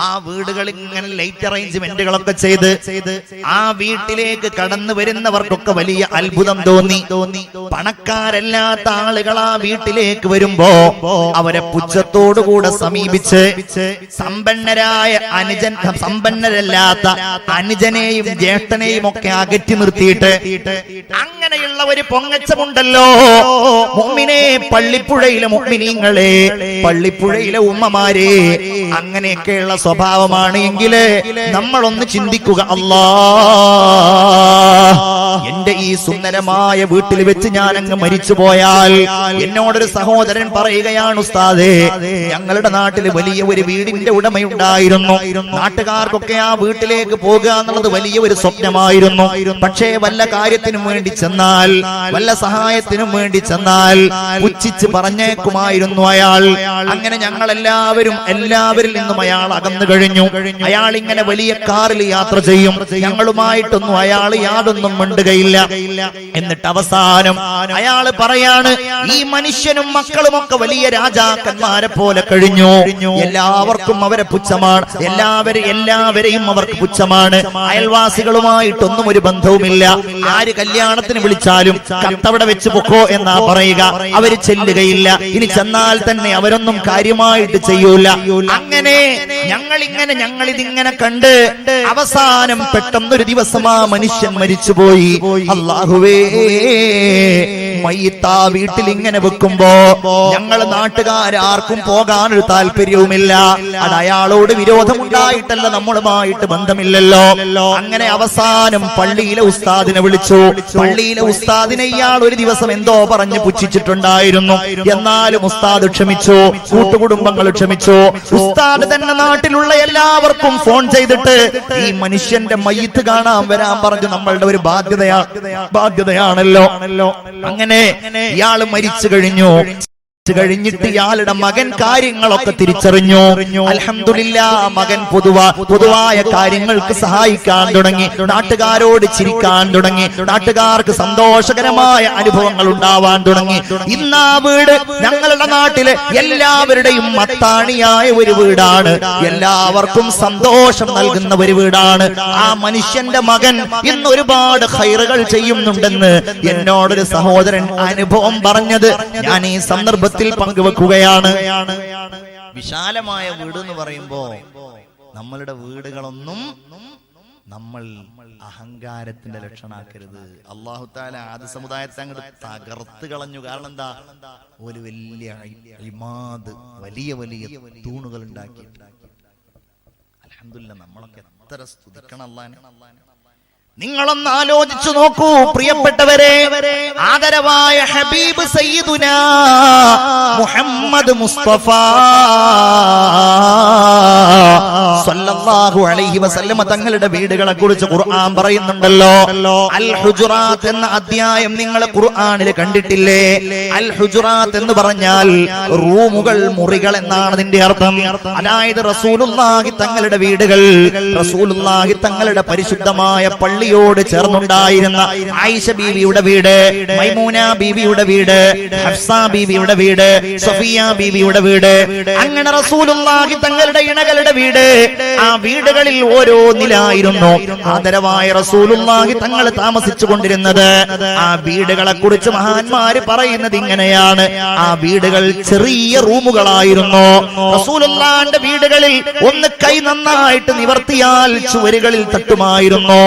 ആ വീടുകൾ ഇങ്ങനെ ലൈറ്റ് അറേഞ്ച്മെന്റുകളൊക്കെ ചെയ്ത് ആ വീട്ടിലേക്ക് കടന്നു വരുന്നവർക്കൊക്കെ വലിയ അത്ഭുതം തോന്നി. പണക്കാരല്ലാത്ത ആളുകൾ ആ വീട്ടിലേക്ക് വരുമ്പോ അവരെ പുച്ഛത്തോടുകൂടെ സമീപിച്ച് സമ്പന്നരായ സമ്പന്നരല്ലാത്ത അനുജനെയും ജ്യേഷ്ഠനെയും ഒക്കെ അകറ്റി നിർത്തിയിട്ട് അങ്ങനെയുള്ള ഒരു പൊങ്ങച്ചമുണ്ടല്ലോ. മുഅ്മിനേ, പള്ളിപ്പുഴയിലെ മുഅ്മിനീങ്ങളെ, പള്ളിപ്പുഴയിലെ ഉമ്മമാരെ, അങ്ങനെയൊക്കെയുള്ള സ്വഭാവമാണ് എങ്കിൽ നമ്മളൊന്ന് ചിന്തിക്കുക. അല്ലാഹ്, എന്റെ ഈ സുന്ദരമായ വീട്ടിൽ വെച്ച് ഞാൻ അങ്ങ് മരിച്ചു പോയാൽ എന്നോടൊരു സഹോദരൻ പറയുകയാണ്, ഉസ്താദേ, ഞങ്ങളുടെ നാട്ടിൽ വലിയ ഒരു വീടിന്റെ ഉടമയുണ്ടായിരുന്നു. നാട്ടുകാർക്കൊക്കെ ആ വീട്ടിലേക്ക് പോകുക എന്നുള്ളത് വലിയ ഒരു സ്വപ്നമായിരുന്നു. പക്ഷേ വല്ല കാര്യത്തിനും വേണ്ടി ചെന്നാൽ, വല്ല സഹായത്തിനും വേണ്ടി ചെന്നാൽ പുച്ഛിച്ച് പറഞ്ഞേക്കുമായിരുന്നു അയാൾ. അങ്ങനെ ഞങ്ങൾ എല്ലാവരിൽ നിന്നും അയാൾ അകന്നു കഴിഞ്ഞു. അയാൾ ഇങ്ങനെ വലിയ കാറിൽ യാത്ര ചെയ്യും, ഞങ്ങളുമായിട്ടൊന്നും അയാൾ യാതൊന്നും മിണ്ടുകയില്ല. എന്നിട്ട് അവസാനം അയാൾ പറയാണ്, ഈ മനുഷ്യനും മക്കളും ഒക്കെ വലിയ രാജാക്കന്മാരെ പോലെ കഴിഞ്ഞു, എല്ലാവർക്കും അവരെ പുച്ഛമാണ്, എല്ലാവരെയും അവർക്ക് പുച്ഛമാണ്, അയൽവാസികളുമായിട്ടൊന്നും ഒരു ബന്ധവുമില്ല. ആര് കല്യാണത്തിന് വിളിച്ചാലും കത്തവിടെ വെച്ച് പൊക്കോ എന്നാ പറയുക, അവര് ചെല്ലുകയില്ല. ഇനി ചെന്നാൽ തന്നെ അവരൊന്നും കാര്യമായിട്ട് ചെയ്യൂല. അങ്ങനെ ഞങ്ങളിതിങ്ങനെ കണ്ട് അവസാനം പെട്ടെന്നൊരു ദിവസം ആ മനുഷ്യൻ മരിച്ചുപോയി. അല്ലാഹുവേ, മയ്യിത്ത് ആ വീട്ടിൽ ഇങ്ങനെ വെക്കുമ്പോ ഞങ്ങൾ നാട്ടുകാർക്കും പോകാനൊരു താല്പര്യവുമില്ല. അത് അയാളോട് വിരോധമുണ്ടായിട്ടല്ല, നമ്മളുമായിട്ട് ബന്ധമില്ലല്ലോ. അങ്ങനെ അവസാനം പള്ളിയിലെ ഉസ്താദിനെ വിളിച്ചു. പള്ളിയിലെ ഉസ്താദിനെ ഇയാൾ ഒരു ദിവസം എന്തോ പറഞ്ഞ് പുച്ഛിച്ചിട്ടുണ്ടായിരുന്നു. എന്നാലും ഉസ്താദ് ക്ഷമിച്ചു, കൂട്ടുകുടുംബങ്ങൾ ക്ഷമിച്ചു. ഉസ്താദ് തന്നെ നാട്ടിലുള്ള എല്ലാവർക്കും ഫോൺ ചെയ്തിട്ട് ഈ മനുഷ്യന്റെ മയ്യിത്ത് കാണാൻ വരാൻ പറഞ്ഞു. നമ്മളുടെ ഒരു ബാധ്യതയാണല്ലോ. അങ്ങനെ ഇയാള് മരിച്ചു കഴിഞ്ഞിട്ട് ഇയാളുടെ മകൻ കാര്യങ്ങളൊക്കെ തിരിച്ചറിഞ്ഞു. അൽഹംദുലില്ലാഹ്, മകൻ പൊതുവായ കാര്യങ്ങൾക്ക് സഹായിക്കാൻ തുടങ്ങി. നാട്ടുകാരോട് ചിരിക്കാൻ തുടങ്ങി. നാട്ടുകാർക്ക് സന്തോഷകരമായ അനുഭവങ്ങൾ ഉണ്ടാവാൻ തുടങ്ങി. ഇന്ന് ആ വീട് ഞങ്ങളുടെ നാട്ടിലെ എല്ലാവരുടെയും മത്താണിയായ ഒരു വീടാണ്. എല്ലാവർക്കും സന്തോഷം നൽകുന്ന ഒരു വീടാണ്. ആ മനുഷ്യന്റെ മകൻ ഇന്ന് ഒരുപാട് ഖൈറുകൾ ചെയ്യുന്നുണ്ടെന്ന് എന്നോടൊരു സഹോദരൻ അനുഭവം പറഞ്ഞത് ഞാൻ ഈ സന്ദർഭത്തിൽ പങ്കുവെക്കുകയാണ്. വിശാലമായ വീട് എന്ന് പറയുമ്പോ നമ്മളുടെ വീടുകളൊന്നും നമ്മൾ അഹങ്കാരത്തിന്റെ ലക്ഷണാക്കരുത്. അല്ലാഹു തആല ആദി സമുദായത്തെ അങ്ങോട്ട് തകർത്ത് കളഞ്ഞു. കാരണം എന്താ? ഒരു വലിയ ഇമാദ്, വലിയ തൂണുകൾ ഉണ്ടാക്കി. അൽഹംദുലില്ലാഹ്, നമ്മളൊക്കെ എത്ര സ്തുതിക്കണം അല്ലാഹനെ. നിങ്ങളൊന്ന് ആലോചിച്ചു നോക്കൂ പ്രിയപ്പെട്ടവരെ. ആദരവായ ഹബീബ് സയ്യിദുനാ മുഹമ്മദ് മുസ്തഫ സല്ലല്ലാഹു അലൈഹി വസല്ലമ തങ്ങളുടെ വീടുകളെ കുറിച്ച് ഖുർആൻ പറയുന്നുണ്ടല്ലോ. അൽ ഹുജറാത്ത് എന്ന അധ്യായം നിങ്ങൾ ഖുർആനിൽ കണ്ടിട്ടില്ലേ? അൽ ഹുജറാത്ത് എന്ന് പറഞ്ഞാൽ റൂമുകൾ, മുറികൾ എന്നാണ് അതിന്റെ അർത്ഥം. അതായത് റസൂലുള്ളാഹി തങ്ങളുടെ വീടുകൾ, റസൂലുള്ളാഹി തങ്ങളുടെ പരിശുദ്ധമായ പള്ളിയോട് ചേർന്നുണ്ടായിരുന്ന ആയിഷ ബീവിയുടെ വീട്, മൈമൂന ബീവിയുടെ വീട്, ഹഫ്സ ബീവിയുടെ വീട്, സഫിയ ബീവിയുടെ വീട്, അങ്ങനെ റസൂലുള്ളാഹി തങ്ങളുടെ ഇണകളുടെ വീട്. ആ വീടുകളിൽ ഓരോന്നിലായിരുന്നു ആദരവായ റസൂലുള്ളാഹി തങ്ങൾ താമസിച്ചു കൊണ്ടിരുന്നത്. ആ വീടുകളെ കുറിച്ച് മഹാന്മാര് പറയുന്നത് ഇങ്ങനെയാണ്. ആ വീടുകൾ ചെറിയ റൂമുകളായിരുന്നു. റസൂലുള്ളാഹിന്റെ വീടുകളിൽ ഒന്ന് കൈ നന്നായിട്ട് നിവർത്തിയാൽ ചുവരുകളിൽ തട്ടുമായിരുന്നു.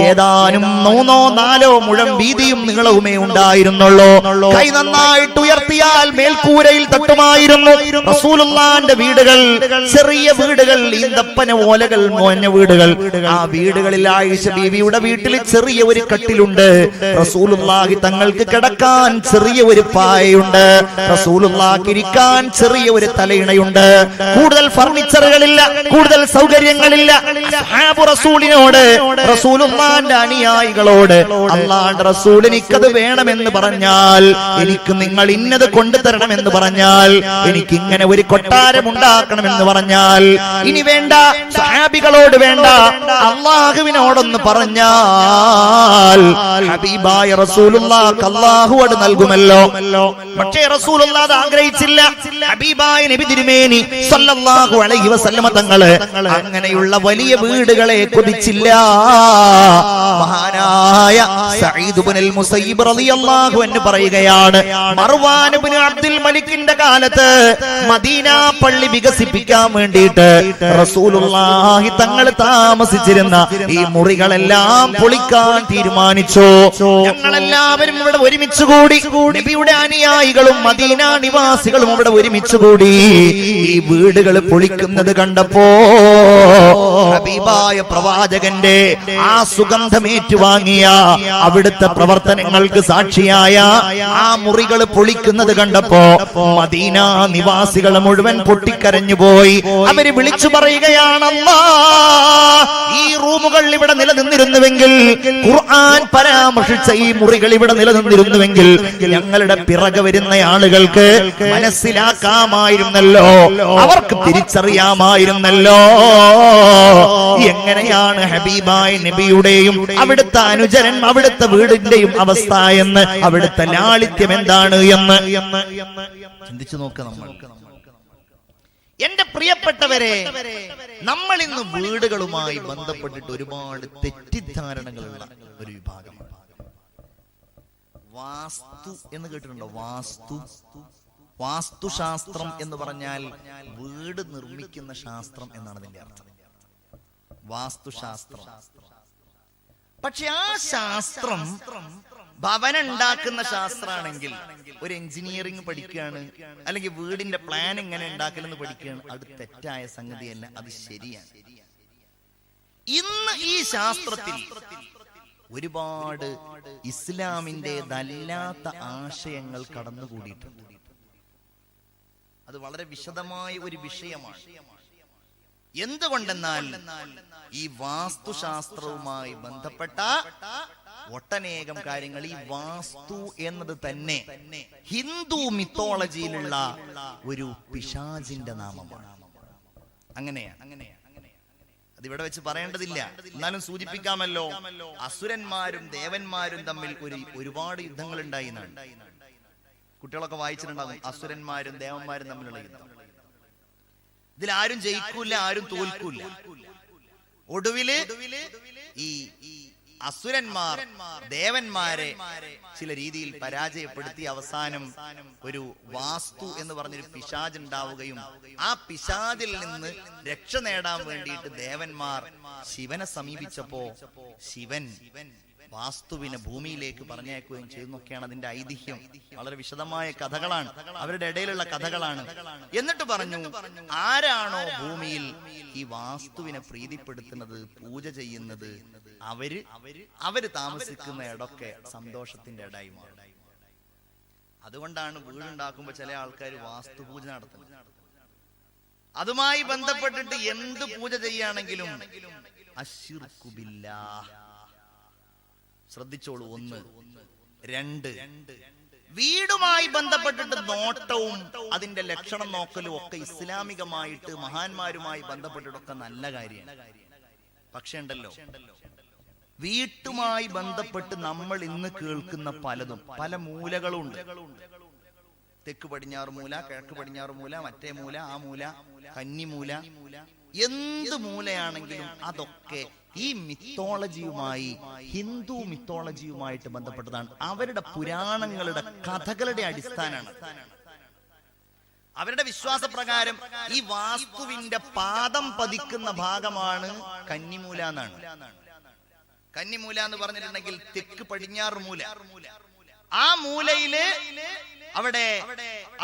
ഏതാനും 3-4 മുഴം വീതിയും നീളവുമേ ഉണ്ടായിരുന്നുള്ളൂ. കൈ നന്നായിട്ട് ഉയർത്തിയാൽ മേൽക്കൂരയിൽ തട്ടുമായിരുന്നു. റസൂലുള്ളാഹിന്റെ വീടുകൾ ചെറിയ വീടുകൾ, ഈന്തപ്പന ഓലകൾ മോഞ്ഞ വീടുകൾ. ആ വീടുകളിൽ ആയിഷ ബീവിയുടെ വീട്ടിൽ ചെറിയ ഒരു കട്ടിലുണ്ട്. റസൂലുള്ളാഹി തങ്ങൾക്ക് കിടക്കാൻ ചെറിയ ഒരു പായയുണ്ട്. റസൂലുള്ളാഹിക്ക് ഇരിക്കാൻ ചെറിയ ഒരു തലയിണയുണ്ട്. കൂടുതൽ ഫർണിച്ചറുകളില്ല, കൂടുതൽ സൗകര്യങ്ങളില്ല. സഹാബു റസൂലിനോട്, റസൂലുള്ളാഹിന്റെ അനുയായികളോട്, അല്ലാഹുവിന്റെ റസൂൽ എനിക്കത് വേണമെന്ന് പറഞ്ഞാൽ, എനിക്ക് നിങ്ങൾ ഇന്നത് കൊണ്ടുതരണമെന്ന് പറഞ്ഞാൽ, എനിക്ക് ഇങ്ങനെ ഒരു കൊട്ടാരം ഉണ്ടാക്കണമെന്ന് പറഞ്ഞാൽ, ഇനി വേണ്ട സഹാബികളോട് വേണ്ട, അല്ലാഹുവിനോടൊന്ന് പറഞ്ഞാൽ ഹബീബായ റസൂലുള്ളാഹിക്ക് അല്ലാഹു അത് നൽകുമല്ലോ. പക്ഷേ റസൂലുള്ളാഹി ആഗ്രഹിച്ചില്ല. ഹബീബായ നബി തിരുമേനി സല്ലല്ലാഹു അലൈഹി വസല്ലമ തങ്ങള് അങ്ങനെയുള്ള വലിയ വീടുകളെ കൊതിച്ചില്ല. മഹാനായ സഈദ് ഇബ്നുൽ മുസയ്യിബ് റളിയല്ലാഹു അൻഹു പറയുകയാണ്, മർവാൻ ഇബ്നു അബ്ദുൽ മലിക്കിന്റെ കാലത്ത് മദീന പള്ളി വികസിപ്പിക്കാൻ വേണ്ടിയിട്ട് റസൂലുള്ളാഹി തങ്ങൾ താമസിച്ചിരുന്ന ഈ മുറികളെല്ലാം പൊളിക്കാൻ തീരുമാനിച്ചു. ഞങ്ങളെല്ലാവരും ഇവിടെ ഒരുമിച്ച് കൂടി, നബിയുടെ അനുയായികളും മദീന നിവാസികളും ഇവിടെ ഒരുമിച്ച് കൂടി ഈ വീടുകൾ പൊളിക്കുന്നത് കണ്ടപ്പോ ഹബീബായ പ്രവാചകന്റെ ആ സുഗന്ധമേറ്റുവാങ്ങിയ, അവിടുത്തെ പ്രവർത്തനങ്ങൾക്ക് സാക്ഷിയായ ആ മുറികൾ പൊളിക്കുന്നത് കണ്ടപ്പോ മദീന നിവാസികൾ മുഴുവൻ പൊട്ടിക്കരഞ്ഞു പോയി. അവര് വിളിച്ചു പറയുകയാണ്, അല്ലാഹ്, ഈ റൂമുകൾ ഇവിടെ നിലനിന്നിരുന്നുവെങ്കിൽ, ഖുർആൻ പരാമർശിച്ച ഈ മുറികൾ ഇവിടെ നിലനിന്നിരുന്നുവെങ്കിൽ ഞങ്ങളുടെ പിറകെ വരുന്ന ആളുകൾക്ക് മനസ്സിലാക്കാമായിരുന്നല്ലോ, അവർക്ക് തിരിച്ചറിയാമായിരുന്നല്ലോ എങ്ങനെയാണ് ഹബീബായ നബിയുടെയും അവിടുത്തെ അനുചരൻ, അവിടുത്തെ വീടിന്റെയും അവസ്ഥ എന്ന്, അവിടുത്തെ ലാളിത്യം എന്താണ് എന്ന് ചിന്തിച്ചു നോക്കുക. നമ്മൾ, എന്റെ പ്രിയപ്പെട്ടവരെ, നമ്മൾ ഇന്ന് വീടുകളുമായി ബന്ധപ്പെട്ടിട്ട് ഒരുപാട് തെറ്റിദ്ധാരണകളുള്ള ഒരു വിഭാഗമാണ്. വാസ്തു എന്ന് കേട്ടിട്ടുണ്ടോ? വാസ്തു വാസ്തുശാസ്ത്രം എന്ന് പറഞ്ഞാൽ വീട് നിർമ്മിക്കുന്ന ശാസ്ത്രം എന്നാണ് അതിന്റെ അർത്ഥം, വാസ്തുശാസ്ത്രം. പക്ഷെ ആ ശാസ്ത്രം ഭവനം ഉണ്ടാക്കുന്ന ശാസ്ത്രമാണെങ്കിൽ, ഒരു എഞ്ചിനീയറിംഗ് പഠിക്കുകയാണ് അല്ലെങ്കിൽ വീടിന്റെ പ്ലാൻ എങ്ങനെ ഉണ്ടാക്കലെന്ന് പഠിക്കുകയാണ്, അത് തെറ്റായ സംഗതിയല്ല, അത് ശരിയാണ്. ഇന്ന് ഈ ശാസ്ത്രത്തിൽ ഒരുപാട് ഇസ്ലാമിൻ്റെതല്ലാത്ത ആശയങ്ങൾ കടന്നുകൂടിയിട്ടുണ്ട്. അത് വളരെ വിശദമായ ഒരു വിഷയമാണ്. എന്തുകൊണ്ടെന്നാൽ ഈ വാസ്തുശാസ്ത്രവുമായി ബന്ധപ്പെട്ട ഒട്ടനേകം കാര്യങ്ങൾ, ഈ വാസ്തു എന്നത് തന്നെ ഹിന്ദു മിത്തോളജിയിലുള്ള ഒരു പിശാചിന്റെ നാമമാണ്. അങ്ങനെയാണ്. അതിവിടെ വെച്ച് പറയേണ്ടതില്ല, എന്നാലും സൂചിപ്പിക്കാമല്ലോ. അസുരന്മാരും ദേവന്മാരും തമ്മിൽ ഒരുപാട് യുദ്ധങ്ങൾ ഉണ്ടായി എന്നാണ്. കുട്ടികളൊക്കെ വായിച്ചിട്ടുണ്ടാകും, അസുരന്മാരും ദേവന്മാരും തമ്മിലുള്ള യുദ്ധം. ഇതിൽ ആരും ജയിക്കൂല, ആരും തോൽക്കൂല. ഒടുവില് ഈ അസുരന്മാർ ദേവന്മാരെ ചില രീതിയിൽ പരാജയപ്പെടുത്തി അവസാനം ഒരു വാസ്തു എന്ന് പറഞ്ഞൊരു പിശാച് ഉണ്ടാവുകയും ആ പിശാചിൽ നിന്ന് രക്ഷ നേടാൻ വേണ്ടിയിട്ട് ദേവന്മാർ ശിവനെ സമീപിച്ചപ്പോ ശിവൻ വാസ്തുവിനെ ഭൂമിയിലേക്ക് പറഞ്ഞയക്കുകയും ചെയ്തെന്നൊക്കെയാണ് അതിന്റെ ഐതിഹ്യം. വളരെ വിശദമായ കഥകളാണ്, അവരുടെ ഇടയിലുള്ള കഥകളാണ്. എന്നിട്ട് പറഞ്ഞു, ആരാണോ ഭൂമിയിൽ ഈ വാസ്തുവിനെ പ്രീതിപ്പെടുത്തുന്നത്, പൂജ ചെയ്യുന്നത്, അവര് താമസിക്കുന്ന ഇടമൊക്കെ സന്തോഷത്തിന്റെ ഇടമായി മാറും. അതുകൊണ്ടാണ് വീടുണ്ടാക്കുമ്പോ ചില ആൾക്കാർ വാസ്തുപൂജ നടത്തുന്നത്. അതുമായി ബന്ധപ്പെട്ടിട്ട് എന്ത് പൂജ ചെയ്യുകയാണെങ്കിലും അശ്ശിർക്കു ബില്ലാഹ്. ശ്രദ്ധിച്ചോളൂ. 1, 2, വീടുമായി ബന്ധപ്പെട്ടിട്ട് നോട്ടവും അതിന്റെ ലക്ഷണം നോക്കലും ഒക്കെ ഇസ്ലാമികമായിട്ട് മഹാന്മാരുമായി ബന്ധപ്പെട്ടിട്ടൊക്കെ നല്ല കാര്യമാണ്. പക്ഷെ ഉണ്ടല്ലോ, വീട്ടുമായി ബന്ധപ്പെട്ട് നമ്മൾ ഇന്ന് കേൾക്കുന്ന പലതും പല മൂലകളുണ്ട്. തെക്ക് പടിഞ്ഞാറ് മൂല, കിഴക്ക് പടിഞ്ഞാറ് മൂല, മറ്റേ മൂല, ആ മൂല, കന്നിമൂല, എന്ത് മൂലയാണെങ്കിലും അതൊക്കെ ഈ മിത്തോളജിയുമായി, ഹിന്ദു മിത്തോളജിയുമായിട്ട് ബന്ധപ്പെട്ടതാണ്. അവരുടെ പുരാണങ്ങളുടെ കഥകളുടെ അടിസ്ഥാനമാണ്. അവരുടെ വിശ്വാസപ്രകാരം ഈ വാസ്തുവിന്റെ പാദം പതിക്കുന്ന ഭാഗമാണ് കന്നിമൂല എന്നാണ്. കന്നിമൂല എന്ന് പറഞ്ഞിട്ടുണ്ടെങ്കിൽ തെക്ക് പടിഞ്ഞാറ് മൂല. ആ മൂലയില് അവിടെ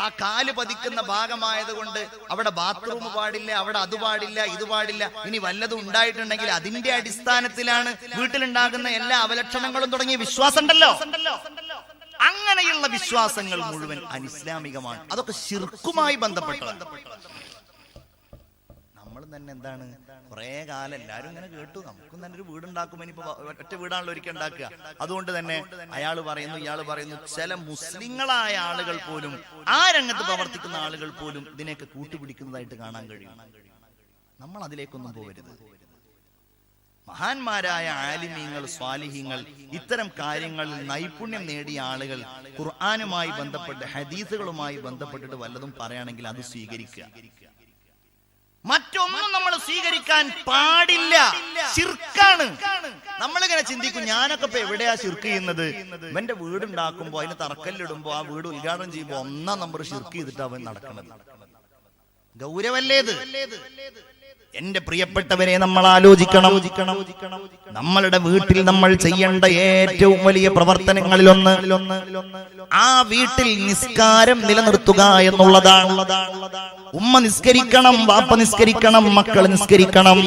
ആ കാല് പതിക്കുന്ന ഭാഗമായത് കൊണ്ട് അവിടെ ബാത്റൂം പാടില്ല, അവിടെ അത് പാടില്ല, ഇത് പാടില്ല. ഇനി വല്ലതും ഉണ്ടായിട്ടുണ്ടെങ്കിൽ അതിന്റെ അടിസ്ഥാനത്തിലാണ് വീട്ടിലുണ്ടാകുന്ന എല്ലാ അവലക്ഷണങ്ങളും തുടങ്ങിയ വിശ്വാസം ഉണ്ടല്ലോ. അങ്ങനെയുള്ള വിശ്വാസങ്ങൾ മുഴുവൻ അനിസ്ലാമികമാണ്. അതൊക്കെ ശിർക്കുമായി ബന്ധപ്പെട്ടതാണ്. നമ്മൾ തന്നെ എന്താണ്, കുറെ കാലം എല്ലാരും ഇങ്ങനെ കേട്ടു, നമുക്കും തന്നെ ഒരു വീടുണ്ടാക്കുമ്പോ ഇനിയിപ്പോ ഒറ്റ വീടാണല്ലോ ഒരിക്കൽ ഉണ്ടാക്കുക. അതുകൊണ്ട് തന്നെ അയാൾ പറയുന്നു, ഇയാൾ പറയുന്നു. ചില മുസ്ലിങ്ങളായ ആളുകൾ പോലും, ആ രംഗത്ത് പ്രവർത്തിക്കുന്ന ആളുകൾ പോലും ഇതിനെയൊക്കെ കൂട്ടുപിടിക്കുന്നതായിട്ട് കാണാൻ കഴിയും. നമ്മൾ അതിലേക്കൊന്നും പോകരുത്. മഹാന്മാരായ ആലിമീങ്ങൾ, സ്വാലിഹീങ്ങൾ, ഇത്തരം കാര്യങ്ങളിൽ നൈപുണ്യം നേടിയ ആളുകൾ ഖുർആനുമായി ബന്ധപ്പെട്ട്, ഹദീസുകളുമായി ബന്ധപ്പെട്ടിട്ട് വല്ലതും പറയുകയാണെങ്കിൽ അത് സ്വീകരിക്കുക. മറ്റൊന്നും നമ്മൾ സ്വീകരിക്കാൻ പാടില്ല. ശിർക്കാണ്. നമ്മളിങ്ങനെ ചിന്തിക്കും, ഞാനൊക്കെ ഇപ്പൊ എവിടെയാ ശിർക്ക് ചെയ്യുന്നത്? ഇവന്റെ വീടുണ്ടാക്കുമ്പോ, അതിന് തറക്കല്ലിടുമ്പോ, ആ വീട് ഉദ്ഘാടനം ചെയ്യുമ്പോ 1-ാം നമ്പർ ശിർക്ക് ചെയ്തിട്ട് അവൻ നടക്കുന്നത്. ഗൗരവല്ലേത്? എന്റെ പ്രിയപ്പെട്ടവരെ, നമ്മൾ ആലോചിക്കണം. നമ്മളുടെ വീട്ടിൽ നമ്മൾ ചെയ്യേണ്ട ഏറ്റവും വലിയ പ്രവർത്തനങ്ങളിലൊന്ന് ആ വീട്ടിൽ നിസ്കാരം നിലനിർത്തുക എന്നുള്ളതാണ്. ഉമ്മ നിസ്കരിക്കണം, വാപ്പ നിസ്കരിക്കണം, മക്കൾ നിസ്കരിക്കണം.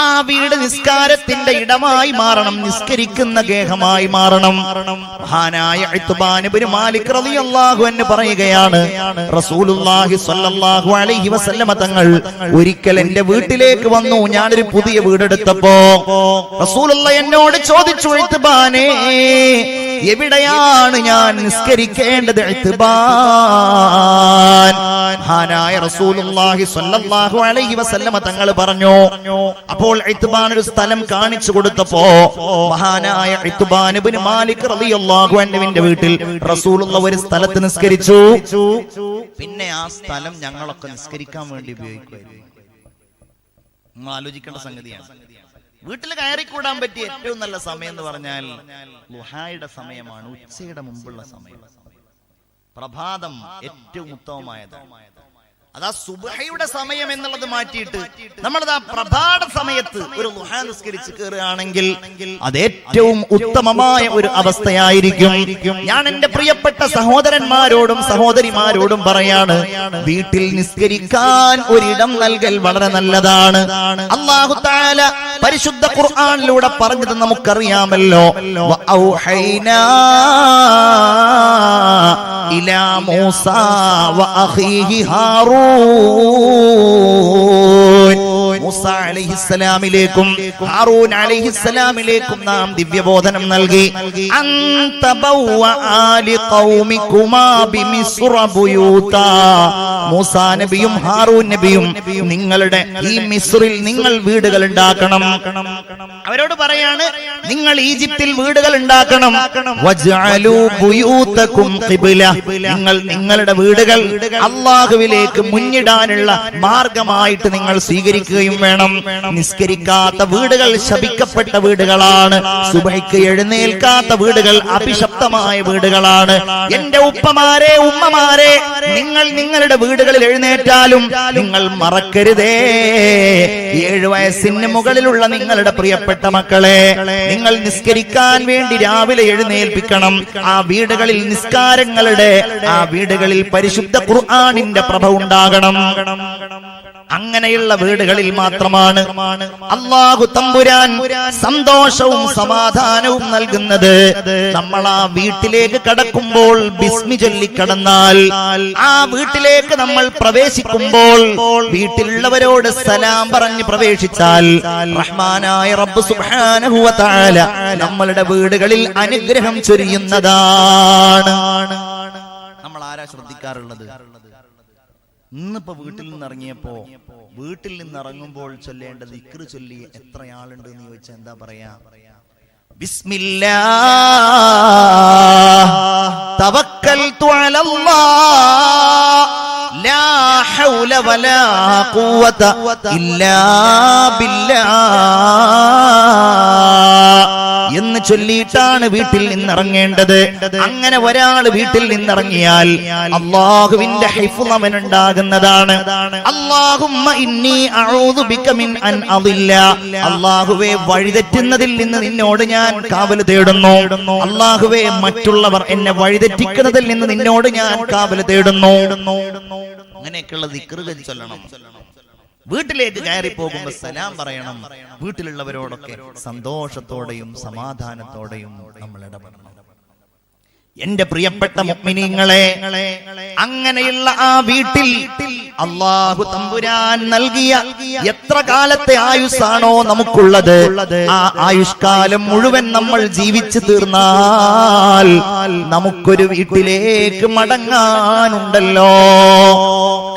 ആ വീട് നിസ്കാരത്തിന്റെ ഇടമായി മാറണം, നിസ്കരിക്കുന്ന ഗേഹമായി മാറണം. മഹാനായ ഇത്ബാൻ ഇബ്നു മാലിക് റളിയല്ലാഹു അൻഹു പറയുകയാണ്, റസൂലുള്ളാഹി സ്വല്ലല്ലാഹു അലൈഹി വസല്ലമ തങ്ങൾ ഒരിക്കൽ എന്റെ വീട്ടിലേക്ക് വന്നു. ഞാനൊരു പുതിയ വീടെടുത്തപ്പോ റസൂലുള്ളാഹി എന്നോട് ചോദിച്ചു, ഇത്ബാനേ, എവിടെയാണ് ഞാൻ നിസ്കരിക്കേണ്ടത്? ഇത്ബാൻ, മഹാനായ റസൂലുള്ളാഹി സ്വല്ലല്ലാഹു അലൈഹി വസല്ലമ തങ്ങൾ പറഞ്ഞു. അപ്പോൾ ഇത്ബാൻ ഒരു സ്ഥലം കാണിച്ചു കൊടുത്തപ്പോ മഹാനായ ഇത്ബാൻ ഇബ്നു മാലിക് റളിയല്ലാഹു അൻഹുവിന്റെ വീട്ടിൽ റസൂലുള്ളാഹി ഒരു സ്ഥലത്ത് നിസ്കരിച്ചു. പിന്നെ ആ സ്ഥലം ഞങ്ങളൊക്കെ നിസ്കരിക്കാൻ വേണ്ടി ഉപയോഗിക്കുമായിരുന്നു. ആലോചിക്കേണ്ട സംഗതിയാണ്. വീട്ടിൽ കയറിക്കൂടാൻ പറ്റിയ ഏറ്റവും നല്ല സമയം എന്ന് പറഞ്ഞാൽ ളുഹായുടെ സമയമാണ്, ഉച്ചയുടെ മുമ്പുള്ള സമയം. പ്രഭാതം ഏറ്റവും ഉത്തമമായതാണ്. അതാ സുബ്ഹയുടെ സമയം എന്നുള്ളത് മാറ്റിയിട്ട് നമ്മളതാ പ്രഭാത സമയത്ത് ഒരു ദുഹാ നിസ്കരിച്ച് കയറുകയാണെങ്കിൽ അത് ഏറ്റവും ഉത്തമമായ ഒരു അവസ്ഥയായിരിക്കും. ഞാൻ എന്റെ പ്രിയപ്പെട്ട സഹോദരന്മാരോടും സഹോദരിമാരോടും പറയാണ്, വീട്ടിൽ നിസ്കരിക്കാൻ ഒരിടം നൽകൽ വളരെ നല്ലതാണ്. അല്ലാഹു തആല പരിശുദ്ധ ഖുർആനിലൂടെ പറഞ്ഞത് നമുക്കറിയാമല്ലോ. വഔഹൈനാ ഇലാ മൂസാ വഅഖീഹി ഹാറൂൻ. മൂസ അലൈഹിസ്സലാമിലേക്കും ഹാറൂൻ അലൈഹിസ്സലാമിലേക്കും നാം ദിവ്യബോധനം നൽകി. അൻത ബവ്വഅ ലിഖൗമികുമാ ബിമിസ്റ ബുയൂതാ. മൂസ നബിയും ഹാറൂൻ നബിയും നിങ്ങളുടെ ഈ മിസ്റിൽ നിങ്ങൾ വീടുകൾ ഉണ്ടാക്കണം. അവരോട് പറയാണ്, നിങ്ങൾ ഈജിപ്തിൽ വീടുകൾ ഉണ്ടാക്കണം. വജ്അലൂ ബുയൂതകും ഖിബ്ല. നിങ്ങൾ നിങ്ങളുടെ വീടുകൾ അല്ലാഹുവിലേക്ക് മുന്നിടാനുള്ള മാർഗമായിട്ട് നിങ്ങൾ സ്വീകരിക്കുകയും വേണം. നിസ്കരിക്കാത്ത വീടുകൾ ശപിക്കപ്പെട്ട വീടുകളാണ്. സുബഹിക്ക് എഴുന്നേൽക്കാത്ത വീടുകൾ അഭിശപ്തമായ വീടുകളാണ്. എന്റെ ഉപ്പമാരെ ഉമ്മമാരെ, നിങ്ങൾ നിങ്ങളുടെ വീടുകളിൽ എഴുന്നേറ്റാലും നിങ്ങൾ മറക്കരുതേ, 7 വയസ്സിന് മുകളിലുള്ള നിങ്ങളുടെ പ്രിയപ്പെട്ട മക്കളെ നിങ്ങൾ നിസ്കരിക്കാൻ വേണ്ടി രാവിലെ എഴുന്നേൽപ്പിക്കണം. ആ വീടുകളിൽ നിസ്കാരങ്ങളുടെ, ആ വീടുകളിൽ പരിശുദ്ധ ഖുർആനിന്റെ പ്രഭ ഉണ്ടാകണം. അങ്ങനെയുള്ള വീടുകളിൽ മാത്രമാണ് അല്ലാഹു തമ്പുരാൻ സന്തോഷവും സമാധാനവും നൽകുന്നത്. നമ്മൾ ആ വീട്ടിലേക്ക് കടക്കുമ്പോൾ ബിസ്മി ചൊല്ലി കടന്നാൽ, ആ വീട്ടിലേക്ക് നമ്മൾ പ്രവേശിക്കുമ്പോൾ വീട്ടിലുള്ളവരോട് സലാം പറഞ്ഞ് പ്രവേശിച്ചാൽ റഹ്മാനായ റബ്ബ് സുബ്ഹാനഹു വ തആല നമ്മളുടെ വീടുകളിൽ അനുഗ്രഹം ചൊരിയുന്നതാണ്. നമ്മൾ ആരാ ശ്രദ്ധിക്കാറുള്ളത്? ഇന്നിപ്പോ വീട്ടിൽ നിന്ന് ഇറങ്ങിയപ്പോ, വീട്ടിൽ നിന്ന് ഇറങ്ങുമ്പോൾ ചൊല്ലേണ്ട ദിക്ർ ചൊല്ലി എത്ര ആളുണ്ട് എന്ന് ചോദിച്ചാൽ എന്താ പറയാ? ബിസ്മില്ലാഹ് തവക്കൽതു അലല്ലാഹ് ലാ ഹൗല വലാ ഖുവത ഇല്ലാ ബില്ലാഹ് എന്ന് ചൊല്ലിയിട്ടാണ് വീട്ടിൽ നിന്നിറങ്ങേണ്ടത്. അങ്ങനെ ഒരാൾ വീട്ടിൽ നിന്നിറങ്ങിയാൽ അല്ലാഹുവിന്റെ ഹിഫ്ള് അവനുണ്ടാകുന്നതാണ്. അല്ലാഹുമ്മ ഇന്നി അഊദു ബിക മിൻ അൻ അദില്ല. അല്ലാഹുവേ, വഴിതെറ്റുന്നതിൽ നിന്ന് നിന്നോട് ഞാൻ കാവൽ തേടുന്നു. അല്ലാഹുവേ, മറ്റുള്ളവർ എന്നെ വഴിതെറ്റിക്കുന്നതിൽ നിന്ന് നിന്നോട് ഞാൻ കാവൽ തേടുന്നു. അങ്ങനെയൊക്കെയുള്ള ദിക്റുകൾ ചൊല്ലണം. വീട്ടിലേക്ക് കയറി പോകുമ്പോൾ സലാം പറയണം. വീട്ടിലുള്ളവരോടൊക്കെ സന്തോഷത്തോടെയും സമാധാനത്തോടെയും നമ്മൾ ഇടപെടണം. എന്റെ പ്രിയപ്പെട്ട മുഅ്മിനീങ്ങളെ, അങ്ങനെയുള്ള ആ വീട്ടിൽ അല്ലാഹു തമ്പുരാൻ നൽകിയ എത്ര കാലത്തെ ആയുസ്സാണോ നമുക്കുള്ളത്, ആ ആയുഷ്കാലം മുഴുവൻ നമ്മൾ ജീവിച്ചു തീർന്നാൽ നമുക്കൊരു വീട്ടിലേക്ക് മടങ്ങാനുണ്ടല്ലോ,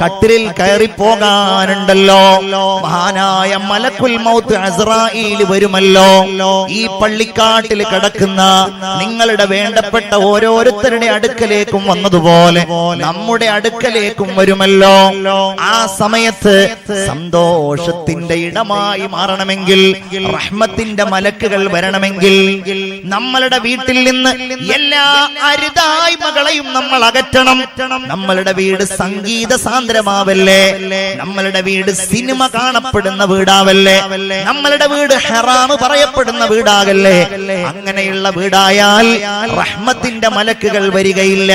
കട്ടിലിൽ കയറി പോകാനുണ്ടല്ലോ. മഹാനായ മലക്കുൽ മൗത്ത് അസ്രായീൽ വരുമല്ലോ. ഈ പള്ളിക്കാട്ടിൽ കിടക്കുന്ന നിങ്ങളുടെ വേണ്ടപ്പെട്ട ഓരോരുത്തരുടെ അടുക്കലേക്കും വന്നതുപോലെ നമ്മുടെ അടുക്കലേക്കും വരുമല്ലോ. ആ സമയത്ത് സന്തോഷത്തിന്റെ ഇടമായി മാറണമെങ്കിൽ, റഹ്മത്തിന്റെ മലക്കുകൾ വരണമെങ്കിൽ നമ്മളുടെ വീട്ടിൽ നിന്ന് എല്ലാ അരുതായ്മകളെയും നമ്മൾ അകറ്റണം. നമ്മളുടെ വീട് സംഗീത സാന്ദ്രമാവല്ലേ, നമ്മളുടെ വീട് സിനിമ കാണപ്പെടുന്ന വീടാവല്ലേ, നമ്മളുടെ വീട് ഹറാമ് പറയപ്പെടുന്ന വീടാകല്ലേ. അങ്ങനെയുള്ള വീടായാൽ റഹ്മത്തിന്റെ മലക്കുകൾ വരികയില്ല.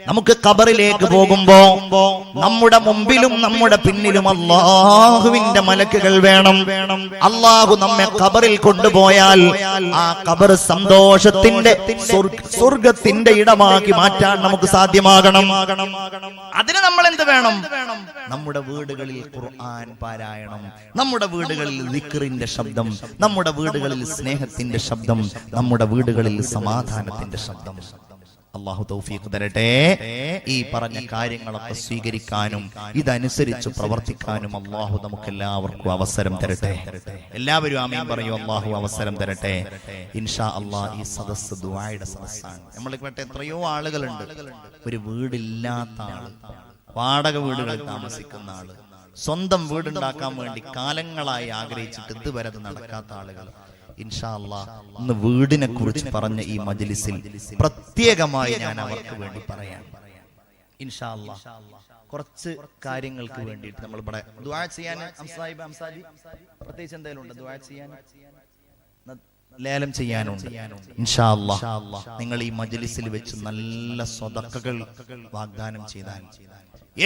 നമുക്ക് ഖബറിലേക്ക് പോകുമ്പോ നമ്മുടെ മുമ്പിലും നമ്മുടെ പിന്നിലും അല്ലാഹുവിന്റെ മലക്കുകൾ വേണം. അല്ലാഹു നമ്മെ ഖബറിൽ കൊണ്ടുപോയാൽ ആ ഖബർ സന്തോഷത്തിന്റെ, സ്വർഗത്തിന്റെ ഇടമാക്കി മാറ്റാൻ നമുക്ക് സാധ്യമാകണം. അതിന് നമ്മൾ എന്ത് വേണം? നമ്മുടെ വീടുകളിൽ ഖുർആൻ പാരായണം, നമ്മുടെ വീടുകളിൽ ദിക്റിന്റെ ശബ്ദം, നമ്മുടെ വീടുകളിൽ സ്നേഹത്തിന്റെ ശബ്ദം, നമ്മുടെ വീടുകളിൽ സമാധാനത്തിന്റെ ശബ്ദം. അല്ലാഹു തൗഫീഖ് തരട്ടെ. ഈ പറഞ്ഞ കാര്യങ്ങളൊക്കെ സ്വീകരിക്കാനും ഇതനുസരിച്ച് പ്രവർത്തിക്കാനും അല്ലാഹു നമുക്ക് എല്ലാവർക്കും അവസരം തരട്ടെ. എല്ലാവരും ആമീൻ പറയൂ. അല്ലാഹു അവസരം തരട്ടെ. ഇൻഷാ അല്ലാഹ് ഈ സദസ്സ് ദുആയുടെ സദസ്സാണ്. നമ്മളിവിടെ എത്രയോ ആളുകളുണ്ട്, ഒരു വീടില്ലാത്ത ആള്, വാടക വീടുകളിൽ താമസിക്കുന്ന ആള്, സ്വന്തം വീടുണ്ടാക്കാൻ വേണ്ടി കാലങ്ങളായി ആഗ്രഹിച്ചിട്ട് ഇതുവരെ അത് നടക്കാത്ത ആളുകൾ. ഇൻഷാ അല്ലാഹ് ഇന്ന് വീടിനെ കുറിച്ച് പറഞ്ഞ ഈ മജ്ലിസിൽ പ്രത്യേകമായി ഞാൻ അവർക്ക് വേണ്ടി പറയാം. ഇൻഷാ അല്ലാഹ് കുറച്ച് കാര്യങ്ങൾക്ക് വേണ്ടിയിട്ട് നമ്മൾ ഇവിടെ ദുആ ചെയ്യാൻ അംസാജി പ്രത്യേകിച്ച് എന്തെങ്കിലും ഉണ്ട് ദുആ ചെയ്യാൻ, ലേലം ചെയ്യാനുണ്ട്. ഇൻഷാ അല്ലാഹ് നിങ്ങൾ ഈ മജ്ലിസിൽ വെച്ച് നല്ല സ്വതക്കകൾ വാഗ്ദാനം ചെയ്താൽ,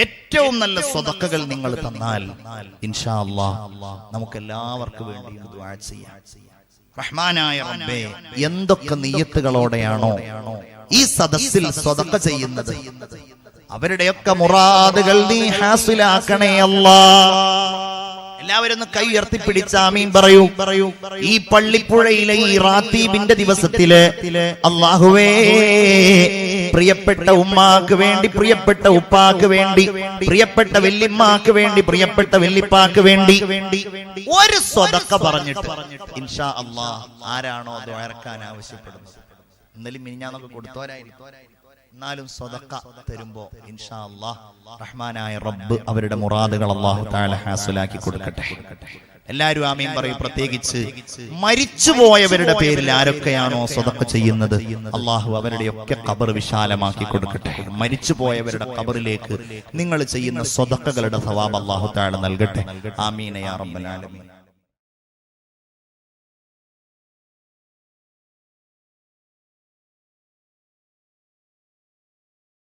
ഏറ്റവും നല്ല സ്വതക്കകൾ നിങ്ങൾ തന്നാൽ ഇൻഷാ അല്ലാഹ് നമുക്ക് എല്ലാവർക്കും വേണ്ടി ദുആ ചെയ്യാം. റഹ്മാനായ റബ്ബേ, എന്തൊക്കെ നിയ്യത്തുകളോടെയാണോ ഈ സദസ്സിൽ സ്വതക്ക ചെയ്യുന്നത് അവരുടെയൊക്കെ മുറാദുകൾ നീ ഹാസിലാക്കണേ അല്ലാഹ്. എല്ലാവരും ഒന്ന് കൈ ഉയർത്തിപ്പിടിച്ച് ആമീൻ പറയൂ. ഈ പള്ളിപ്പുഴയിലെ ഈ റാത്തീബിന്റെ ദിവസത്തില് അല്ലാഹുവേ, പ്രിയപ്പെട്ട ഉമ്മാക്ക് വേണ്ടി, പ്രിയപ്പെട്ട ഉപ്പാക്ക് വേണ്ടി, പ്രിയപ്പെട്ട വല്യമ്മാക്ക് വേണ്ടി, പ്രിയപ്പെട്ട വല്യപ്പാക്ക് വേണ്ടി ഒരു സ്വതക്ക പറഞ്ഞിട്ട് ഇൻഷാ അല്ലാഹ് ആരാണോ ദുആറക്കാൻ ആവശ്യപ്പെടുന്നത്, ഇന്നലെ മിനിഞ്ഞാന്നൊക്കെ കൊടുത്തോരായിരിക്കും, എന്നാലും സ്വതക്ക തരുമ്പോ ഇൻഷാ അല്ലാഹ് റഹ്മാനായ റബ്ബ് അവരുടെ മുറാദുകൾ അല്ലാഹു തആല ഹാസിലാക്കി കൊടുക്കട്ടെ. എല്ലാവരും ആമീൻ പറയും. പ്രത്യേകിച്ച് മരിച്ചുപോയവരുടെ പേരിൽ ആരൊക്കെയാണോ സ്വതക്ക ചെയ്യുന്നത് അല്ലാഹു അവരുടെയൊക്കെ ഖബർ വിശാലമാക്കി കൊടുക്കട്ടെ. മരിച്ചുപോയവരുടെ ഖബറിലേക്ക് നിങ്ങൾ ചെയ്യുന്ന സ്വതക്കകളുടെ സവാബ് അല്ലാഹു തആല നൽകട്ടെ. ആമീൻ യാ റബ്ബൽ ആലമീൻ.